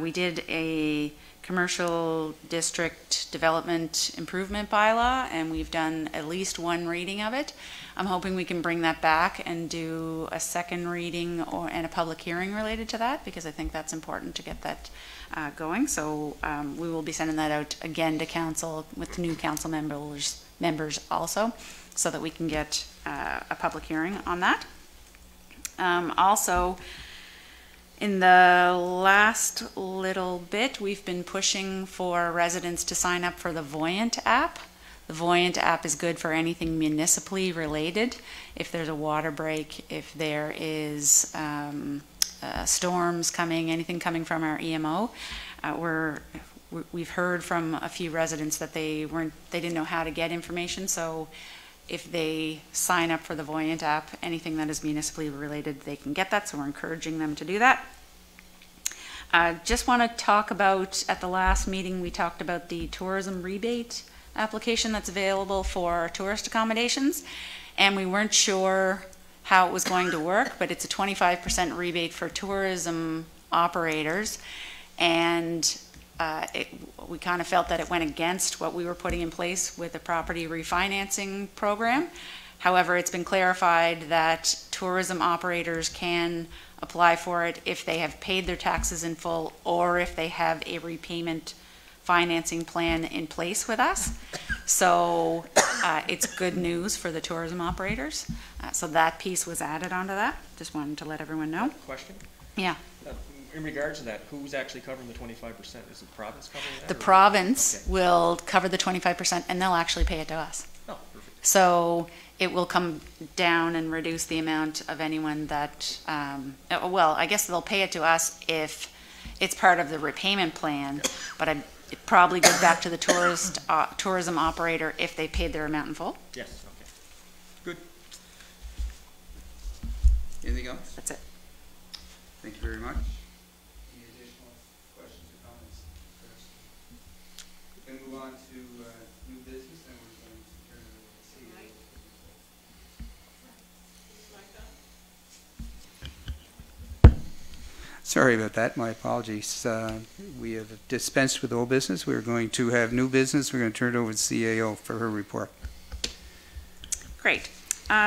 we did a commercial district development improvement bylaw, and we've done at least one reading of it. I'm hoping we can bring that back and do a second reading and a public hearing related to that, because I think that's important to get that going. So we will be sending that out again to council with new council members also, so that we can get a public hearing on that. Also, in the last little bit, we've been pushing for residents to sign up for the Voyant app. The Voyant app is good for anything municipally related. If there's a water break, if there is storms coming, anything coming from our EMO, we've heard from a few residents that they didn't know how to get information. So if they sign up for the Voyant app, anything that is municipally related, they can get that. So we're encouraging them to do that. Just want to talk about, at the last meeting, we talked about the tourism rebate application that's available for tourist accommodations. And we weren't sure how it was going to work, but it's a 25% rebate for tourism operators. And we kind of felt that it went against what we were putting in place with the property refinancing program. However, it's been clarified that tourism operators can apply for it if they have paid their taxes in full, or if they have a repayment financing plan in place with us. So it's good news for the tourism operators. So that piece was added onto that. Just wanted to let everyone know. Question? Yeah. In regards to that, who's actually covering the 25%? Is the province covering that? The province will cover the 25%, and they'll actually pay it to us. Oh, perfect. So it will come down and reduce the amount of anyone that, well, I guess they'll pay it to us if it's part of the repayment plan, but it probably goes back to the tourism operator if they paid their amount in full. Yes, okay. Good. Anything else? That's it. Thank you very much. Any additional questions or comments? We're going to move on to new business, and we're going to turn it over to CEO. Sorry about that. My apologies. We have dispensed with old business. We're going to have new business. We're going to turn it over to CAO for her report. Great.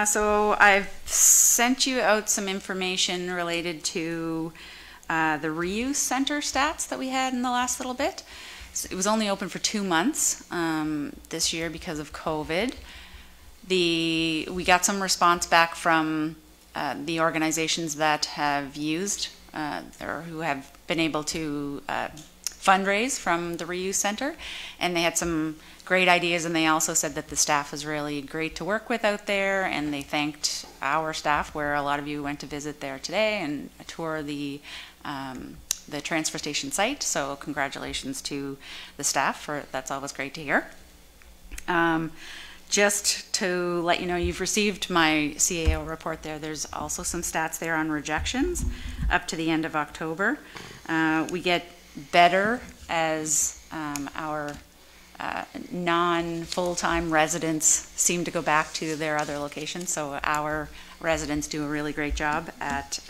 So I've sent you out some information related to the reuse center stats that we had in the last little bit. So it was only open for 2 months this year because of COVID. We got some response back from the organizations that have used or who have been able to fundraise from the reuse center, and they had some great ideas, and they also said that the staff was really great to work with out there, and they thanked our staff, where a lot of you went to visit there today and tour the transfer station site. So congratulations to the staff, that's always great to hear. Just to let you know, you've received my CAO report there. There's also some stats there on rejections up to the end of October. We get better as our non-full-time residents seem to go back to their other locations. So our residents do a really great job at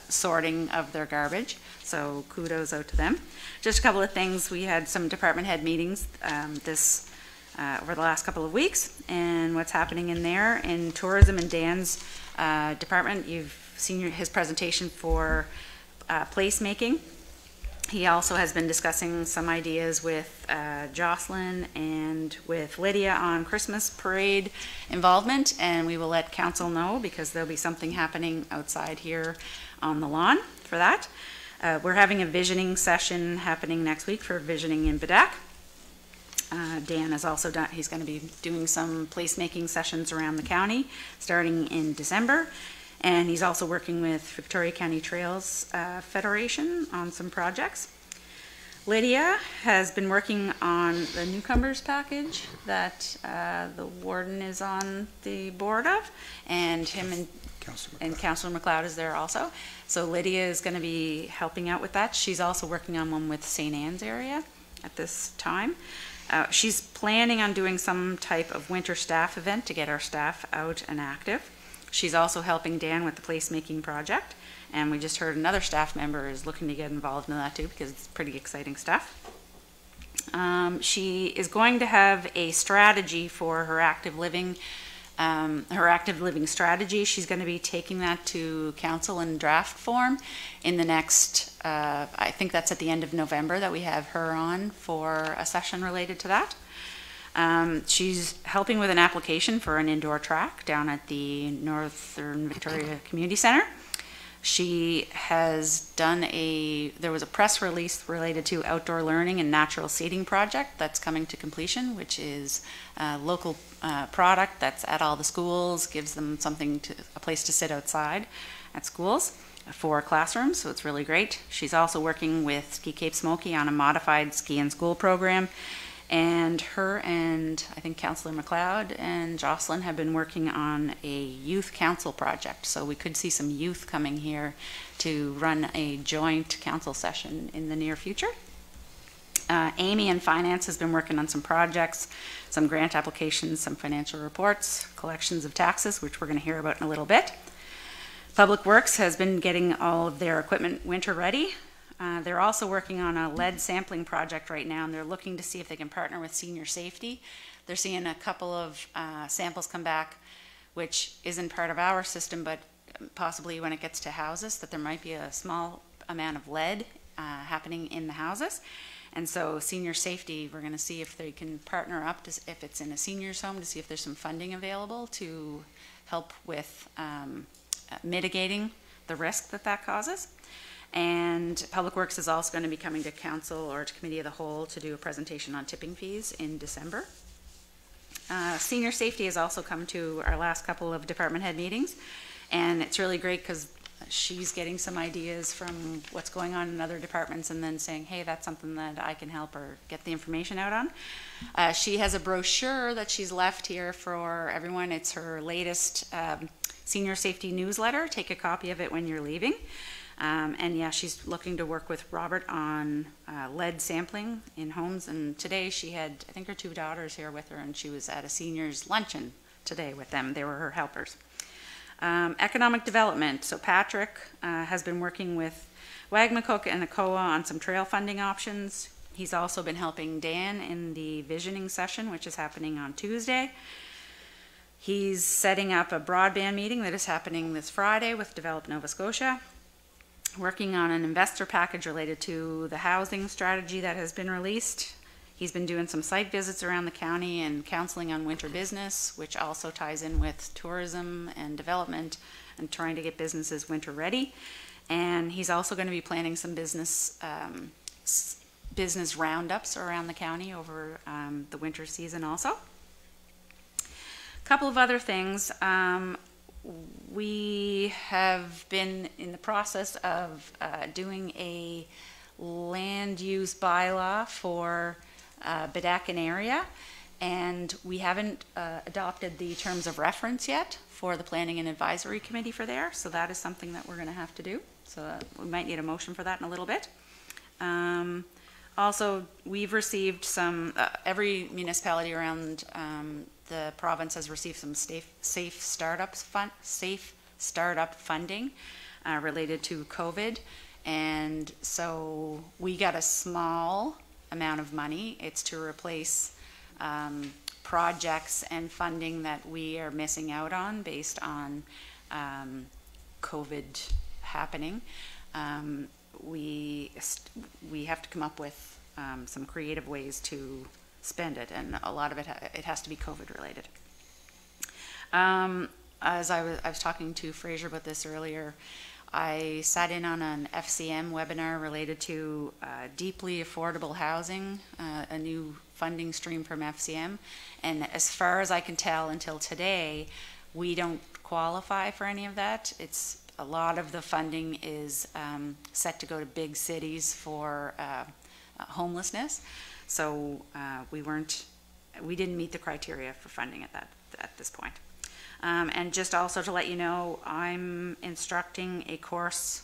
sorting of their garbage. So kudos out to them. Just a couple of things. We had some department head meetings over the last couple of weeks, and what's happening in there. In tourism and Dan's department, you've seen his presentation for placemaking. He also has been discussing some ideas with Jocelyn and with Lydia on Christmas parade involvement, and we will let council know, because there'll be something happening outside here on the lawn for that. We're having a visioning session happening next week for visioning in Bedak. Dan has also done, he's going to be doing some placemaking sessions around the county starting in December. And he's also working with Victoria County Trails Federation on some projects. Lydia has been working on the newcomers package that the warden is on the board of, and him and Councillor McLeod is there also. So Lydia is going to be helping out with that. She's also working on one with St. Anne's area at this time. She's planning on doing some type of winter staff event to get our staff out and active. She's also helping Dan with the placemaking project, and we just heard another staff member is looking to get involved in that too, because it's pretty exciting stuff. She is going to have a strategy for her active living strategy. She's going to be taking that to council in draft form in the next, I think that's at the end of November that we have her on for a session related to that. She's helping with an application for an indoor track down at the Northern Victoria Community Centre. She has done there was a press release related to outdoor learning and natural seating project that's coming to completion, which is a local product that's at all the schools, gives them a place to sit outside at schools for classrooms, so it's really great. She's also working with Ski Cape Smoky on a modified ski and school program. And her and I think Councillor McLeod and Jocelyn have been working on a youth council project. So we could see some youth coming here to run a joint council session in the near future. Amy in finance has been working on some projects, some grant applications, some financial reports, collections of taxes, which we're going to hear about in a little bit. Public Works has been getting all of their equipment winter ready. They're also working on a lead sampling project right now, and they're looking to see if they can partner with Senior Safety. They're seeing a couple of samples come back, which isn't part of our system, but possibly when it gets to houses, that there might be a small amount of lead happening in the houses. And so Senior Safety, we're going to see if they can partner up, if it's in a senior's home, to see if there's some funding available to help with mitigating the risk that causes. And Public Works is also going to be coming to council or to committee of the whole to do a presentation on tipping fees in December. Senior Safety has also come to our last couple of department head meetings, and it's really great because she's getting some ideas from what's going on in other departments and then saying, hey, that's something that I can help or get the information out on. She has a brochure that she's left here for everyone. It's her latest Senior Safety newsletter. Take a copy of it when you're leaving. And yeah, she's looking to work with Robert on lead sampling in homes. And today she had, I think, her 2 daughters here with her, and she was at a seniors luncheon today with them. They were her helpers. Economic development. So Patrick has been working with Wagmacook and the COA on some trail funding options. He's also been helping Dan in the visioning session, which is happening on Tuesday. He's setting up a broadband meeting that is happening this Friday with Develop Nova Scotia. Working on an investor package related to the housing strategy that has been released. He's been doing some site visits around the county and counseling on winter business, which also ties in with tourism and development and trying to get businesses winter ready. And he's also going to be planning some business roundups around the county over the winter season also. A couple of other things. We have been in the process of doing a land use bylaw for Bedakin area, and we haven't adopted the terms of reference yet for the Planning and Advisory Committee for there, so that is something that we're going to have to do. So we might need a motion for that in a little bit. Also, we've received some, every municipality around the province has received some safe startup funding related to COVID, and so we got a small amount of money. It's to replace projects and funding that we are missing out on based on COVID happening. We have to come up with some creative ways to spend it, and a lot of it has to be COVID related. As I was talking to Fraser about this earlier, I sat in on an FCM webinar related to deeply affordable housing, a new funding stream from FCM, and as far as I can tell until today, we don't qualify for any of that. It's a lot of the funding is set to go to big cities for homelessness. So we didn't meet the criteria for funding at this point. And just also to let you know, I'm instructing a course,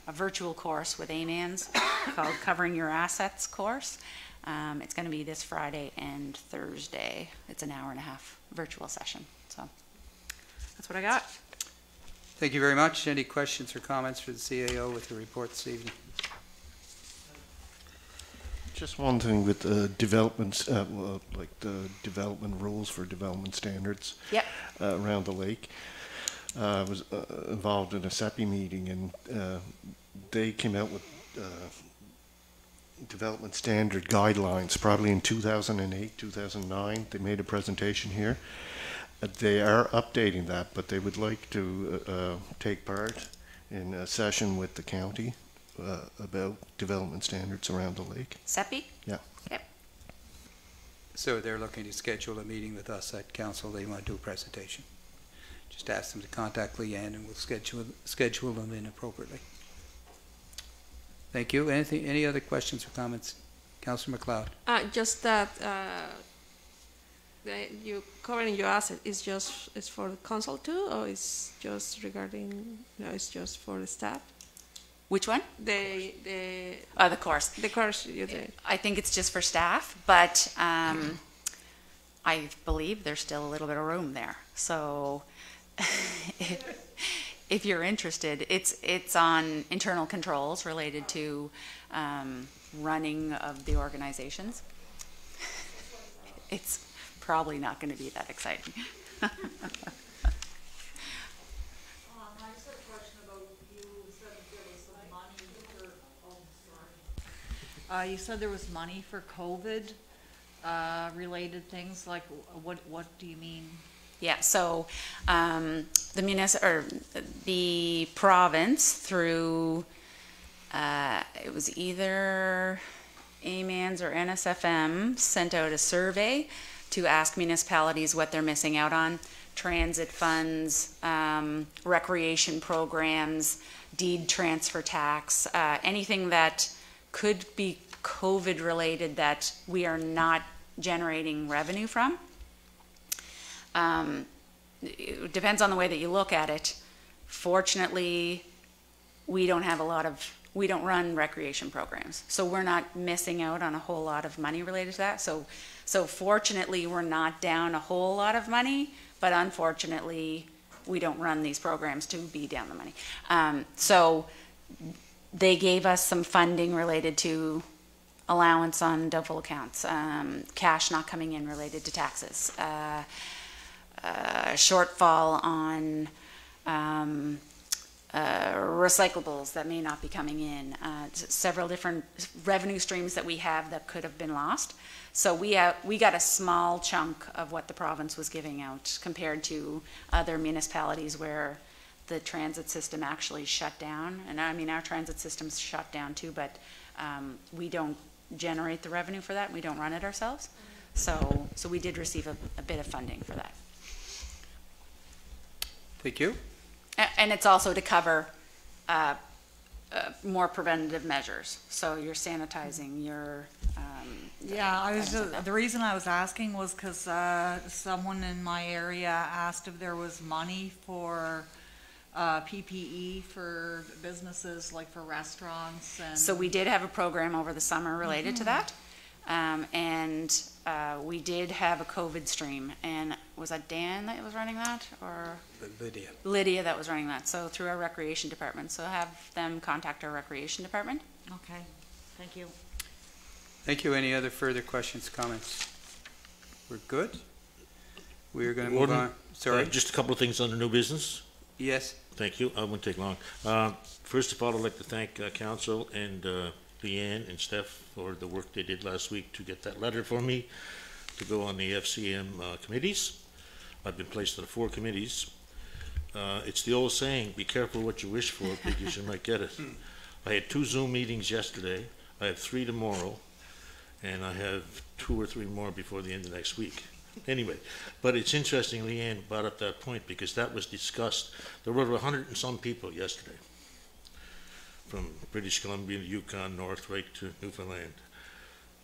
a virtual course with AMANS called Covering Your Assets course. It's going to be this Friday and Thursday. It's an hour-and-a-half virtual session. So that's what I got. Thank you very much. Any questions or comments for the CAO with the report this evening? Just one thing with the developments, like the development rules for development standards. Yep. Around the lake. I was involved in a SEPI meeting, and they came out with development standard guidelines probably in 2008, 2009. They made a presentation here. They are updating that, but they would like to take part in a session with the county about development standards around the lake. SEPI? Yeah. Yep. So they're looking to schedule a meeting with us at council. They want to do a presentation. Just ask them to contact Leanne and we'll schedule them in appropriately. Thank you. Any other questions or comments? Councillor MacLeod. Just that you covering your asset is for the council too, or it's just regarding? No, it's just for the staff. Which one? The course. The course you did. I think it's just for staff, but I believe there's still a little bit of room there. So if you're interested, it's on internal controls related to running of the organizations. It's probably not going to be that exciting. You said there was money for COVID related things. Like, what do you mean? Yeah. So the province through it was either AMANS or NSFM sent out a survey to ask municipalities what they're missing out on: transit funds, recreation programs, deed transfer tax, anything that could be COVID related that we are not generating revenue from. It depends on the way that you look at it. Fortunately, we don't run recreation programs, so we're not missing out on a whole lot of money related to that. So fortunately, we're not down a whole lot of money, but unfortunately, we don't run these programs to be down the money. So they gave us some funding related to allowance on doubtful accounts, cash not coming in related to taxes, shortfall on recyclables that may not be coming in, several different revenue streams that we have that could have been lost. So we got a small chunk of what the province was giving out compared to other municipalities where the transit system actually shut down. And I mean, our transit system's shut down too, but we don't generate the revenue for that. We don't run it ourselves. So we did receive a bit of funding for that. Thank you. And it's also to cover more preventative measures. So you're sanitizing, you're... the reason I was asking was because someone in my area asked if there was money for PPE for businesses, like for restaurants. And so we did have a program over the summer related to that. And we did have a COVID stream, and was that Dan that was running that, or Lydia? Lydia that was running that. So through our recreation department. So have them contact our recreation department. Okay, thank you. Thank you. Any other further questions, comments? We're good. We're going to move on. Sorry. Just a couple of things under new business. Yes. Thank you. I won't take long. First of all, I'd like to thank council and Leanne and Steph for the work they did last week to get that letter for me to go on the FCM committees. I've been placed on 4 committees. It's the old saying, be careful what you wish for because you might get it. I had 2 Zoom meetings yesterday. I have 3 tomorrow, and I have 2 or 3 more before the end of next week. Anyway, but it's interesting Leanne brought up that point because that was discussed. There were 100 and some people yesterday, from British Columbia, Yukon, North, right to Newfoundland.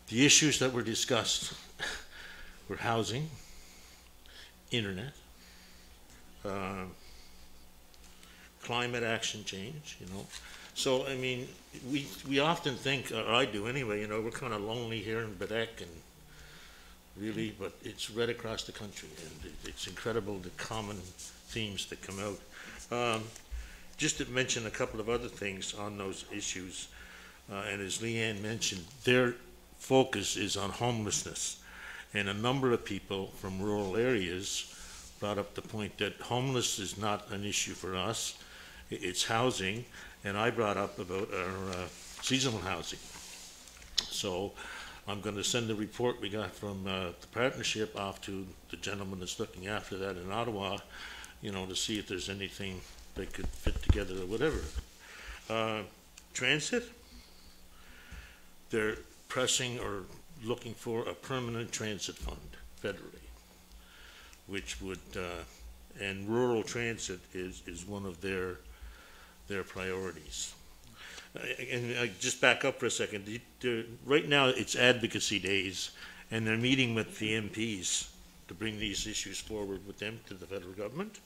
The issues that were discussed were housing, internet, climate action change, So, I mean, we often think, or I do anyway, we're kind of lonely here in Badek and really, but it's right across the country, and it's incredible the common themes that come out. just to mention a couple of other things on those issues, and as Leanne mentioned, their focus is on homelessness. And a number of people from rural areas brought up the point that homeless is not an issue for us, it's housing, and I brought up about our seasonal housing. So I'm going to send the report we got from the partnership off to the gentleman that's looking after that in Ottawa, to see if there's anything they could fit together or whatever. Transit, they're pressing or looking for a permanent transit fund federally, which would, and rural transit is one of their priorities. And I just back up for a second. Right now, it's advocacy days, and they're meeting with the MPs to bring these issues forward with them to the federal government.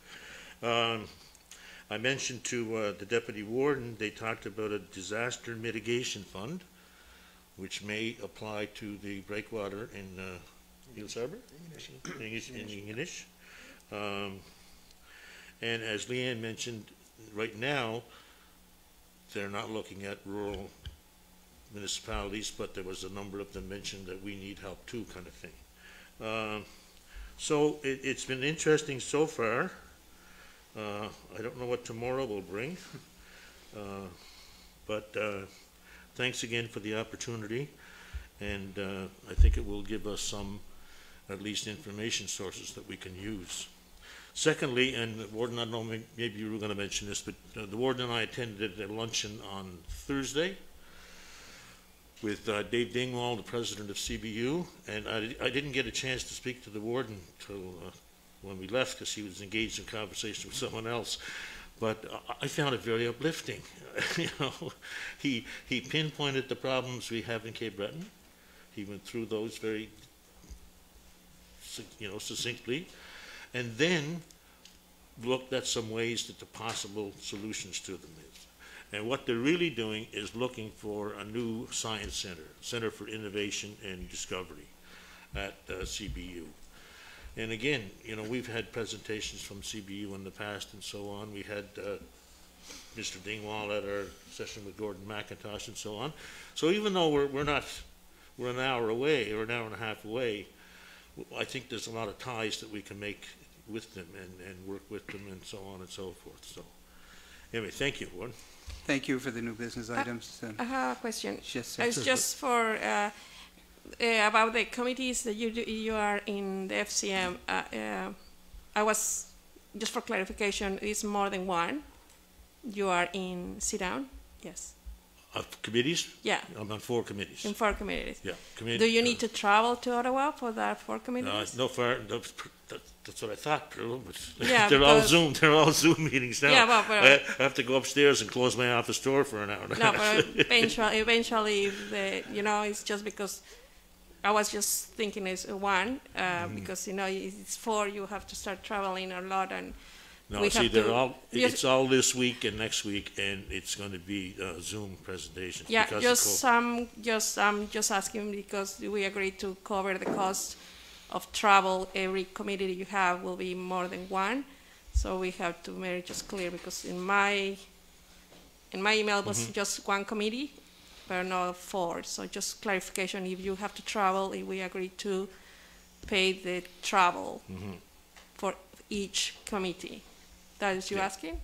I mentioned to the deputy warden, they talked about a disaster mitigation fund, which may apply to the breakwater in Eels Harbor, in English. And as Leanne mentioned, right now, they're not looking at rural municipalities, but there was a number of them mentioned that we need help too, kind of thing. So it's been interesting so far. I don't know what tomorrow will bring, but thanks again for the opportunity, and I think it will give us some, at least, information sources that we can use. Secondly, and the warden, I don't know, maybe you were going to mention this, but the warden and I attended a luncheon on Thursday with Dave Dingwall, the president of CBU, and I didn't get a chance to speak to the warden until when we left because he was engaged in conversation with someone else. But I found it very uplifting. He pinpointed the problems we have in Cape Breton. He went through those very, succinctly, and then looked at some ways that the possible solutions to them is. And what they're really doing is looking for a new science center for innovation and discovery at CBU. And again, we've had presentations from CBU in the past and so on. We had Mr. Dingwall at our session with Gordon McIntosh and so on. So even though we're an hour away or an hour and a half away, I think there's a lot of ties that we can make with them and work with them and so on and so forth. So anyway, thank you, Warren. Thank you for the new business items. I have a question. Yes, It's just for about the committees that you are in the FCM. I was, just for clarification, it's more than one. You are in sit-down? Yes. Committees? Yeah. I'm on 4 committees. In 4 committees. Yeah. Do you need to travel to Ottawa for that 4 committees? No, that's what I thought, Drew. But Yeah, they're all Zoom. They're all Zoom meetings now. Yeah, but I have to go upstairs and close my office door for an hour. No, but eventually, it's just because I was just thinking it's one because it's 4. You have to start traveling a lot and. No, see, it's all this week and next week, and it's going to be Zoom presentations. Yeah, just asking because we agreed to cover the cost of travel. Every committee you have will be more than one, so we have to make it just clear because in my email was just 1 committee, but not 4. So just clarification: if you have to travel, if we agree to pay the travel for each committee. That is you asking?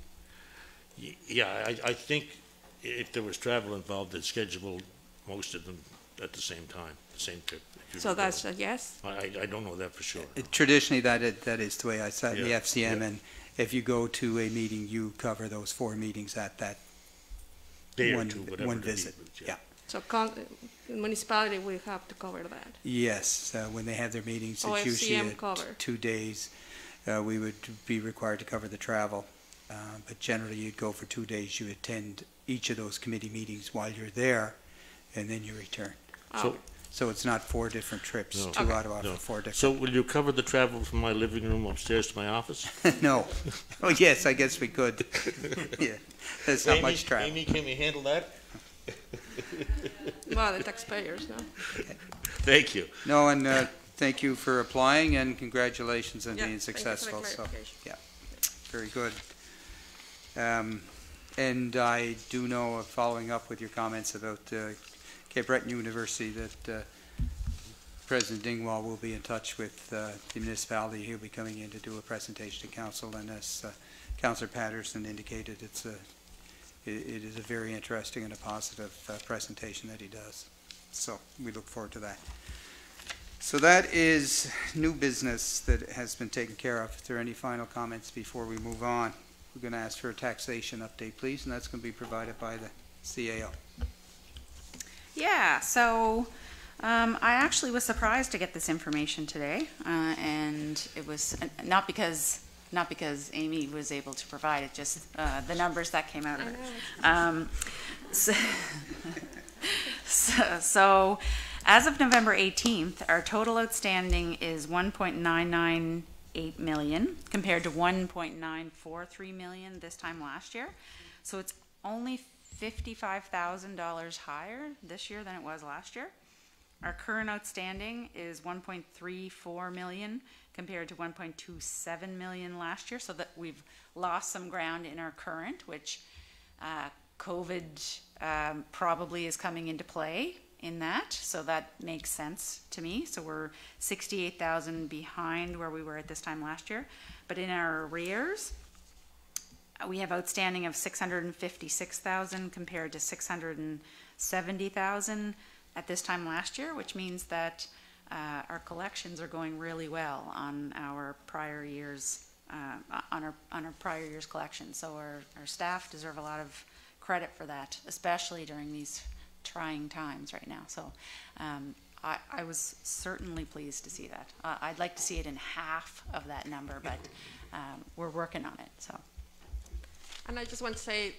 Yeah, I think if there was travel involved, they'd schedule most of them at the same time, the same trip. So that's a yes? I don't know that for sure. Traditionally, that is the way I said the Yeah, FCM, yeah. and if you go to a meeting, you cover those 4 meetings at that Day or one, two, whatever one the need visit. was, Yeah. So municipality will have to cover that. Yes, when they have their meetings, Oh, it's usually FCM cover. 2 days. We would be required to cover the travel, but generally you'd go for 2 days. You attend each of those committee meetings while you're there, and then you return. Oh. So it's not 4 different trips No. to Okay. Ottawa No. for 4 different. So will you cover the travel from my living room upstairs to my office? No. Oh, yes, I guess we could. Yeah, there's not much travel. Amy, can we handle that? Well, the taxpayers, no? Thank you. No, and thank you for applying, and congratulations on Yeah, being thank you for the successful. So, clarification. yeah, very good. And I do know, following up with your comments about Cape Breton University, that President Dingwall will be in touch with the municipality. He'll be coming in to do a presentation to council, and as Councillor Patterson indicated, it is a very interesting and a positive presentation that he does. So we look forward to that. So that is new business that has been taken care of. Is there any final comments before we move on? We're going to ask for a taxation update, please, and that's going to be provided by the CAO. Yeah, so I actually was surprised to get this information today, and it was not because Amy was able to provide it, just the numbers that came out of it. So as of November 18th, our total outstanding is 1.998 million compared to 1.943 million this time last year. So it's only $55,000 higher this year than it was last year. Our current outstanding is 1.34 million compared to 1.27 million last year, so that we've lost some ground in our current, which COVID probably is coming into play in that, so that makes sense to me. So we're 68,000 behind where we were at this time last year. But in our arrears, we have outstanding of 656,000 compared to 670,000 at this time last year, which means that our collections are going really well on our prior years, on our prior year's collections. So our staff deserve a lot of credit for that, especially during these trying times right now. So I was certainly pleased to see that. I'd like to see it in half of that number, but we're working on it. So. And I just want to say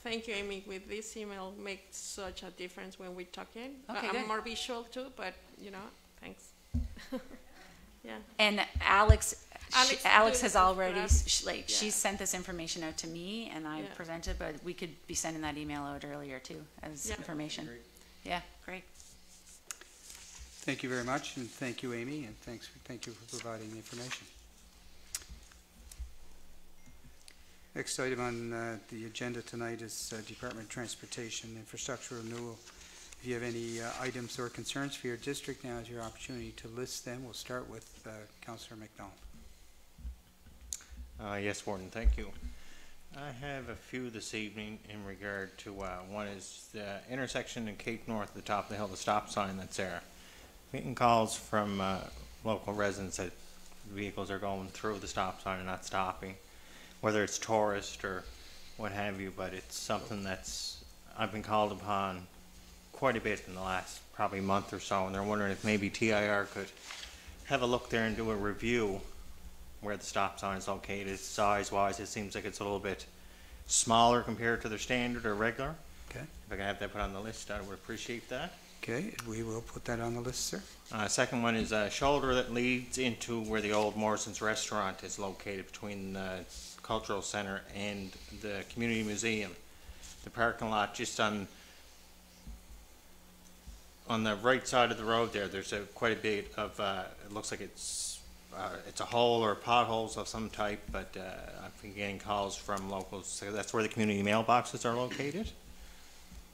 thank you, Amy. With this email, makes such a difference when we're talking. Okay, I'm good. more visual too, but thanks. Yeah. And Alex has already Yeah. she's sent this information out to me, and I presented. But we could be sending that email out earlier too as information. Great. Yeah, great. Thank you very much, and thank you, Amy, and thank you for providing the information. Next item on the agenda tonight is Department of Transportation Infrastructure Renewal. If you have any items or concerns for your district, now is your opportunity to list them. We'll start with Councillor McDonald. Yes, Warden, thank you. I have a few this evening in regard to one is the intersection in Cape North at the top of the hill, the stop sign that's there. Getting calls from local residents that vehicles are going through the stop sign and not stopping, whether it's tourist or what have you, but it's something that's I've been called upon quite a bit in the last probably month or so, and they're wondering if maybe TIR could have a look there and do a review where the stop sign is located. Size-wise, it seems like it's a little bit smaller compared to their standard or regular. Okay. If I can have that put on the list, I would appreciate that. Okay, we will put that on the list, sir. Second one is a shoulder that leads into where the old Morrison's restaurant is located between the Cultural Center and the Community Museum. The parking lot just on the right side of the road there's quite a bit of, it looks like it's a hole or potholes of some type, but I've been getting calls from locals. So that's where the community mailboxes are located.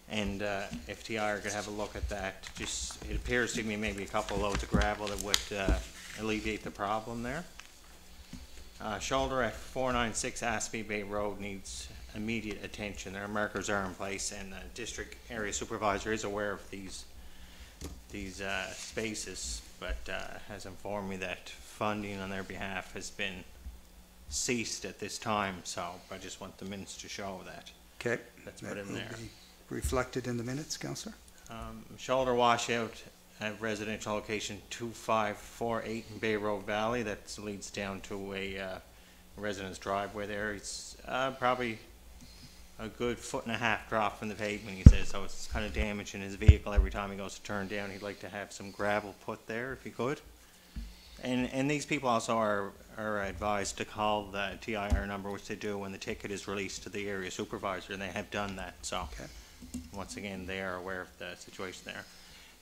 And if TIR could have a look at that, it appears to me maybe a couple of loads of gravel that would alleviate the problem there. Shoulder at 496 Aspey Bay Road needs immediate attention. Their markers are in place, and the district area supervisor is aware of these spaces, but has informed me that funding on their behalf has been ceased at this time. So I just want the minutes to show that. Okay. That's put in there. Be reflected in the minutes, Councillor. Shoulder washout at residential location 2548 in Bay Road Valley. That leads down to a resident's driveway there. It's probably a good 1.5 foot drop from the pavement, he says, so it's kind of damaging his vehicle every time he goes to turn down. He'd like to have some gravel put there if he could. And these people also are advised to call the TIR number, which they do when the ticket is released to the area supervisor, and they have done that. So Okay. once again, they are aware of the situation there.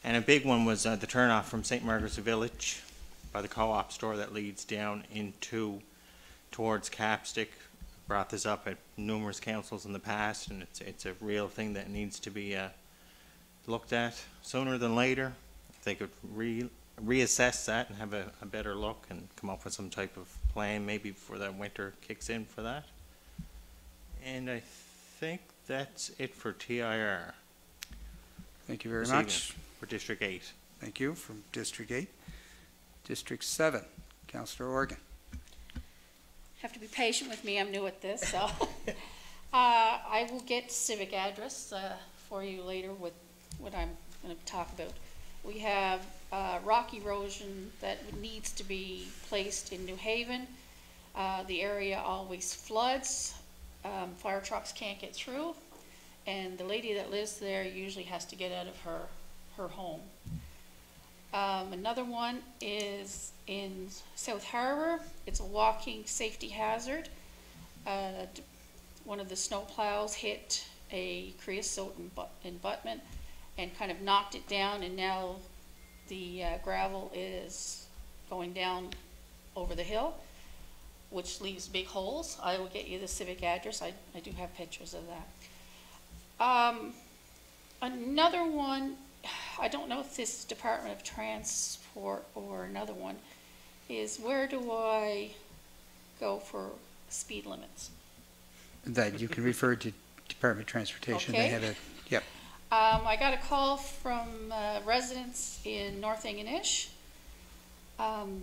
And a big one was the turnoff from St. Margaret's Village by the co-op store that leads down towards Capstick, brought this up at numerous councils in the past, and it's a real thing that needs to be looked at sooner than later. If they could reassess that and have a better look and come up with some type of plan, maybe before that winter kicks in for that. And I think that's it for TIR. Thank you very This much. evening for District 8. Thank you. From District 8. District 7, Councillor Organ. Have to be patient with me, I'm new at this, so. I will get civic address for you later with what I'm going to talk about. We have rock erosion that needs to be placed in New Haven. The area always floods. Fire trucks can't get through. And the lady that lives there usually has to get out of her home. Another one is in South Harbor. It's a walking safety hazard. One of the snow plows hit a creosote embutment and kind of knocked it down, and now the gravel is going down over the hill, which leaves big holes. I will get you the civic address. I do have pictures of that. Another one, I don't know if this is Department of Transport or another one, is where do I go for speed limits? That you can refer to Department of Transportation. They Okay. have a, yep. I got a call from residents in North Ingonish.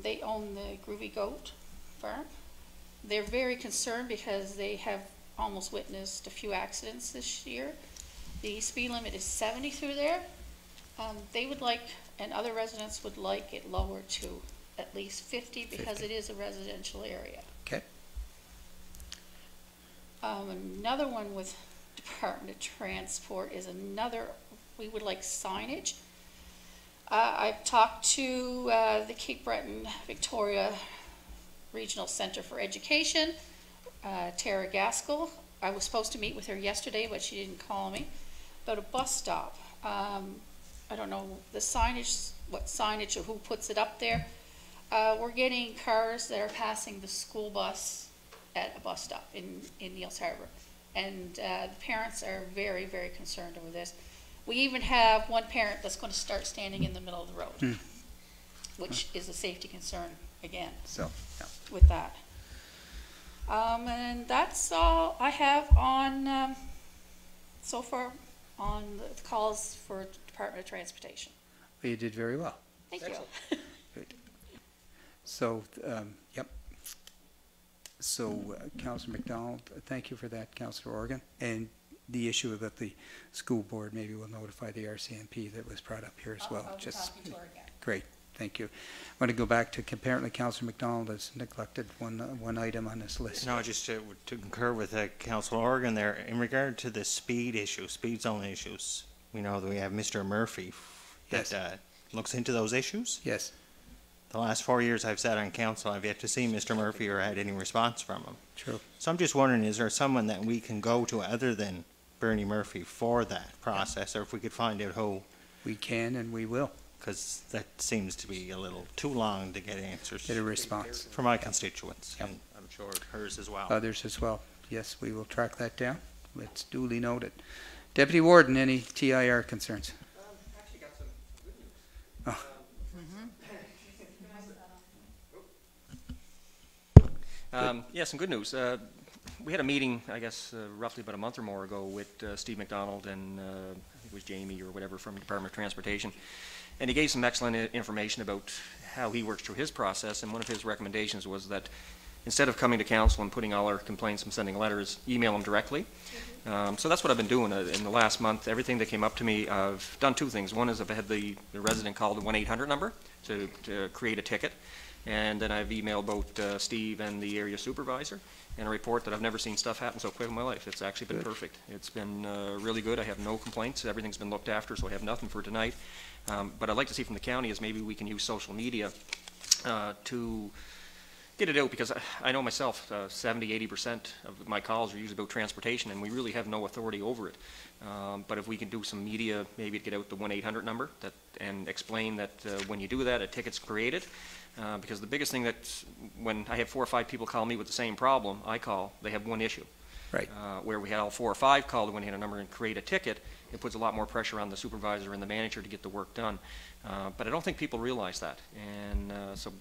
They own the Groovy Goat farm. They're very concerned because they have almost witnessed a few accidents this year. The speed limit is 70 through there. They would like, and other residents would like it lowered to at least 50 because 50. it is a residential area. Okay. Another one with Department of Transport is we would like signage. I've talked to the Cape Breton Victoria Regional Center for Education, Tara Gaskell. I was supposed to meet with her yesterday, but she didn't call me. About a bus stop. I don't know the signage, what signage or who puts it up there. We're getting cars that are passing the school bus at a bus stop in Niels Harbor. And the parents are very, very concerned over this. We even have one parent that's going to start standing in the middle of the road, which is a safety concern again. So, yeah. With that. And that's all I have on, so far, on the calls for Department of Transportation. Well, you did very well. Thank you. Good. So, yep. So, Councillor McDonald, thank you for that, Councillor Organ. And the issue about the school board, maybe we'll notify the RCMP that was brought up here as well. I'll be talking to her again. Great, thank you. I want to go back to, apparently Councillor McDonald has neglected one item on this list. No, just to concur with Councillor Organ there, in regard to the speed issue, speed zone issues, we know that we have Mr. Murphy that Yes. looks into those issues. Yes, The last 4 years I've sat on council, I've yet to see Mr. Murphy or had any response from him. true. So I'm just wondering, is there someone that we can go to other than Bernie Murphy for that process, or if we could find out who, We can and we will because that seems to be a little too long to get answers get a response. for my constituents, Yep. and I'm sure hers as well. Others as well. Yes, we will track that down. It's duly noted. Deputy Warden, any TIR concerns? Actually got some good news. Oh. Yeah, some good news. We had a meeting, I guess, roughly about a month or more ago with Steve McDonald and I think it was Jamie or whatever from Department of Transportation. And he gave some excellent information about how he works through his process. And one of his recommendations was that instead of coming to council and putting all our complaints and sending letters, email them directly. So that's what I've been doing in the last month. Everything that came up to me, I've done two things. One is I've had the resident call the 1-800 number to create a ticket. And then I've emailed both Steve and the area supervisor and a report that I've never seen stuff happen so quick in my life. It's actually been perfect. It's been really good. I have no complaints. Everything's been looked after, so I have nothing for tonight. But I'd like to see from the county is maybe we can use social media to get it out, because I know myself, 70–80% of my calls are usually about transportation, and we really have no authority over it. But if we can do some media, maybe to get out the 1-800 number and explain that when you do that, a ticket's created. Because the biggest thing that's, when I have 4 or 5 people call me with the same problem, I call, they have one issue. Right. Where we had all 4 or 5 call to win a number and create a ticket, it puts a lot more pressure on the supervisor and the manager to get the work done. But I don't think people realize that. And so,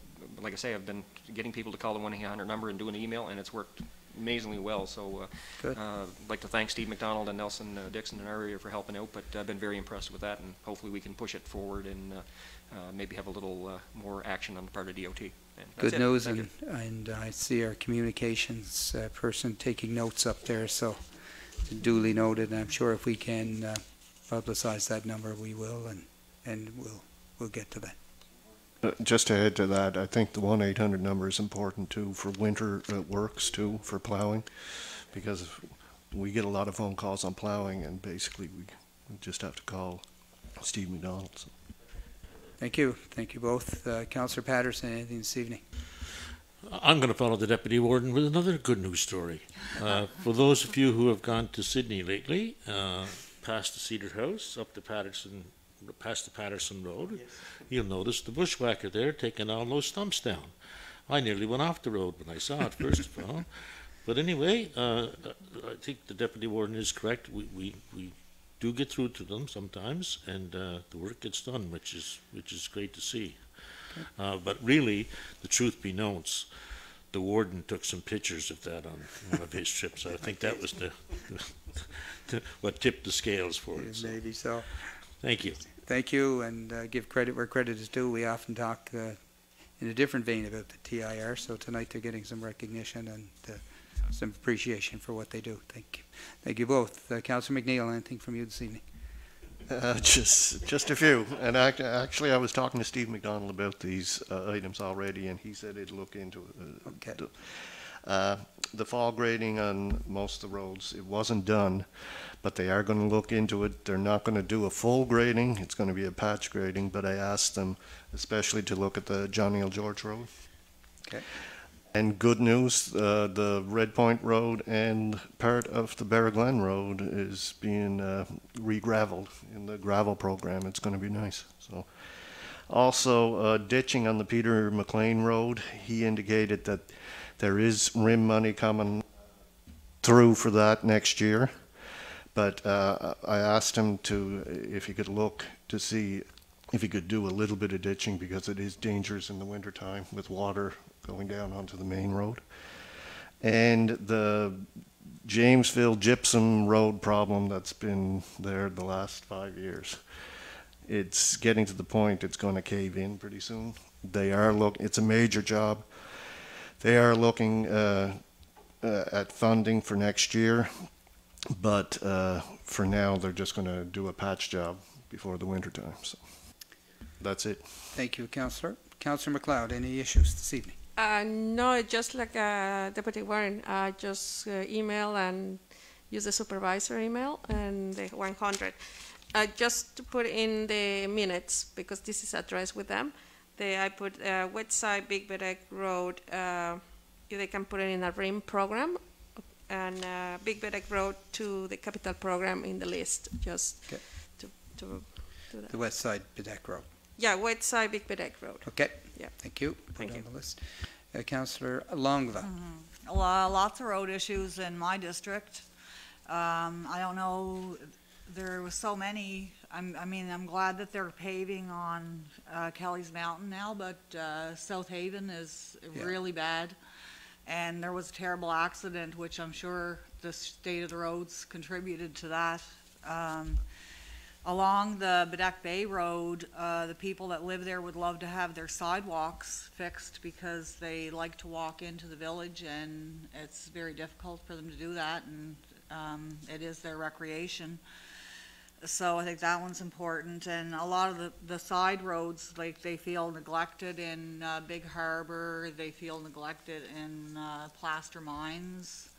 like I say, I've been getting people to call the 1-800 number and do an email, and it's worked amazingly well. So Good. I'd like to thank Steve McDonald and Nelson Dixon in our area for helping out, but I've been very impressed with that, and hopefully we can push it forward and maybe have a little more action on the part of DOT. And that's Good it. news, Thank you. and I see our communications person taking notes up there, so duly noted, and I'm sure if we can publicize that number, we will, and we'll get to that. Just to add to that, I think the 1-800 number is important too for winter works too, for plowing, because we get a lot of phone calls on plowing, and basically we just have to call Steve McDonald. So. Thank you both. Councillor Patterson, anything this evening? I'm going to follow the Deputy Warden with another good news story. For those of you who have gone to Sydney lately, past the Cedar House, up to past the Patterson Road, you'll notice the bushwhacker there taking all those stumps down. I nearly went off the road when I saw it, first of all. But anyway, I think the Deputy Warden is correct. We do get through to them sometimes, and the work gets done, which is great to see. But really, the truth be known, the warden took some pictures of that on one of his trips. I think that was what tipped the scales for it. So. Maybe so. Thank you. Thank you, and give credit where credit is due. We often talk in a different vein about the TIR, so tonight they're getting some recognition and some appreciation for what they do. Thank you. Thank you both. Councillor McNeil, anything from you this evening? Just a few. And actually, I was talking to Steve McDonald about these items already, and he said he'd look into it. Okay. The fall grading on most of the roads, it wasn't done, but they are going to look into it. They're not going to do a full grading. It's going to be a patch grading, but I asked them especially to look at the John Neil George Road. Okay. And good news, the Red Point Road and part of the Bear Glen Road is being re-graveled in the gravel program. It's going to be nice. So, also ditching on the Peter McLean Road, he indicated that there is RIM money coming through for that next year. But I asked him if he could look to see if he could do a little bit of ditching, because it is dangerous in the wintertime with water going down onto the main road. And the Jamesville Gypsum Road problem that's been there the last 5 years, it's getting to the point it's going to cave in pretty soon. It's a major job. They are looking at funding for next year, but for now they're just going to do a patch job before the winter time. So that's it. Thank you, Councillor. Councillor McLeod, any issues this evening? No, just like Deputy Warren, just email and use the supervisor email and the 100. Just to put in the minutes, because this is addressed with them, I put Westside Big Bedek Road, they can put it in a RIM program, and Big Bedek Road to the capital program in the list, just Okay. to do that. The West Side Bedek Road. Yeah, Westside Big Bedek Road. Okay. Yeah. Thank you. Thank Put you. on the list. Councillor Longva. Lots of road issues in my district. I don't know, there was so many. I'm glad that they're paving on Kelly's Mountain now, but South Haven is really bad. And there was a terrible accident, which I'm sure the state of the roads contributed to that. Along the Bedek Bay Road, the people that live there would love to have their sidewalks fixed, because they like to walk into the village, and it's very difficult for them to do that, and it is their recreation. So I think that one's important. And a lot of the side roads, like, they feel neglected in Big Harbor, they feel neglected in Plaster Mines.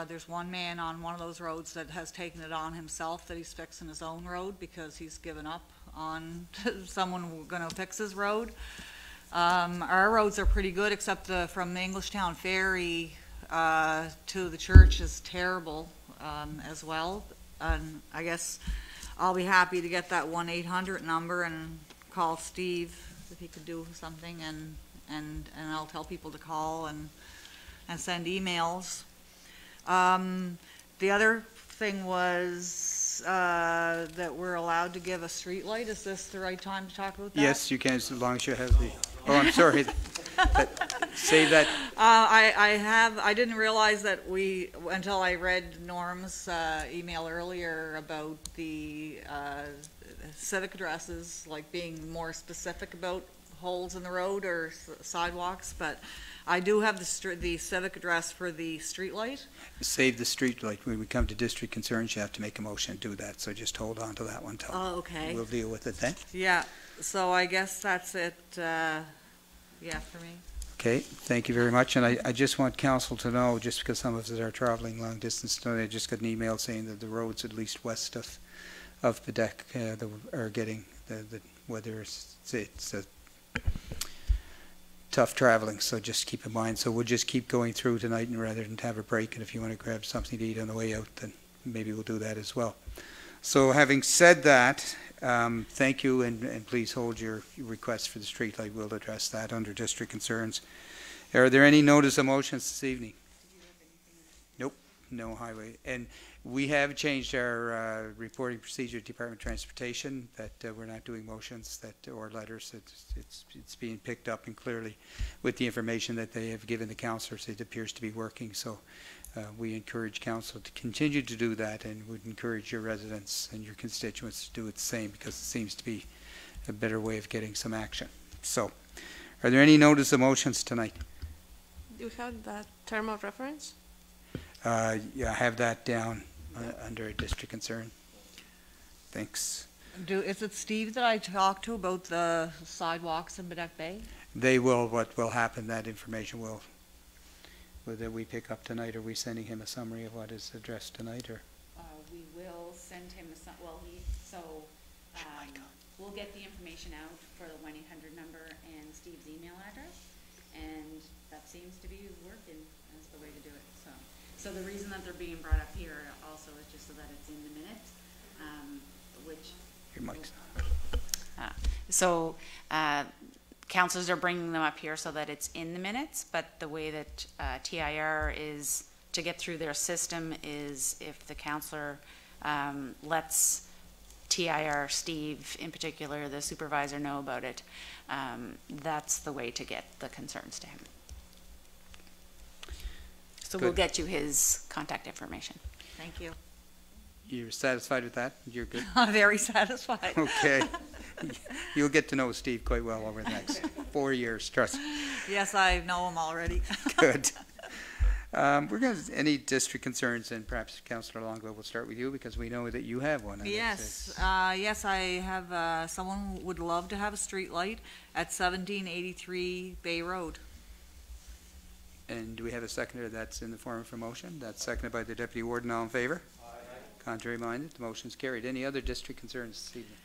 There's one man on one of those roads that has taken it on himself that he's fixing his own road, because he's given up on someone going to fix his road. Our roads are pretty good, except from the Englishtown Ferry to the church is terrible as well. And I guess I'll be happy to get that 1-800 number and call Steve if he could do something, and and I'll tell people to call and send emails. The other thing was, that we're allowed to give a street light. Is this the right time to talk about that? Yes, you can, as long as you have the, oh, I'm sorry. Save that. I didn't realize that until I read Norm's email earlier about the civic addresses, like being more specific about holes in the road or sidewalks, but I do have the civic address for the street light. Save the street light. When we come to district concerns, you have to make a motion to do that, so just hold on to that one till. Oh, okay. We'll deal with it then. Yeah, so I guess that's it, yeah, for me. Okay, thank you very much, and I just want council to know, just because some of us are traveling long distance today, I just got an email saying that the roads at least west of Baddeck are getting the weather it's a tough traveling, so just keep in mind. So we'll just keep going through tonight, and rather than have a break, and if you want to grab something to eat on the way out, then maybe we'll do that as well. So having said that, thank you, and please hold your request for the streetlight. We'll address that under district concerns. Are there any notice of motions this evening? Nope, no highway. And we have changed our reporting procedure to Department of Transportation, that we're not doing motions or letters. It's being picked up, and clearly with the information that they have given the councillors, it appears to be working. So we encourage council to continue to do that, and would encourage your residents and your constituents to do it the same, because it seems to be a better way of getting some action. So are there any notice of motions tonight? Do you have that term of reference? Yeah, I have that down under a district concern. Thanks. Is it Steve that I talked to about the sidewalks in Baddeck Bay? They will, what will happen, that information will, whether we pick up tonight, are we sending him a summary of what is addressed tonight, or? We will send him we'll get the information out for the 1-800 number and Steve's email address, and that seems to be working as the way to do it, so the reason that they're being brought up here also is just so that it's in the minutes, which... Your mic's councilors are bringing them up here so that it's in the minutes, but the way that TIR is to get through their system is if the councillor lets TIR, Steve in particular, the supervisor, know about it, that's the way to get the concerns to him. So Good. We'll get you his contact information. Thank you. You're satisfied with that? You're good? I'm very satisfied. Okay. You'll get to know Steve quite well over the next 4 years, trust me. Yes, I know him already. Good. We're going to, any district concerns, and perhaps Councillor Longlow, we'll start with you, because we know that you have one. And Yes, yes, I have, someone would love to have a street light at 1783 Bay Road. And do we have a seconder that's in the form of a motion? That's seconded by the Deputy Warden. All in favor? Aye. Contrary minded, the motion's carried. Any other district concerns this evening?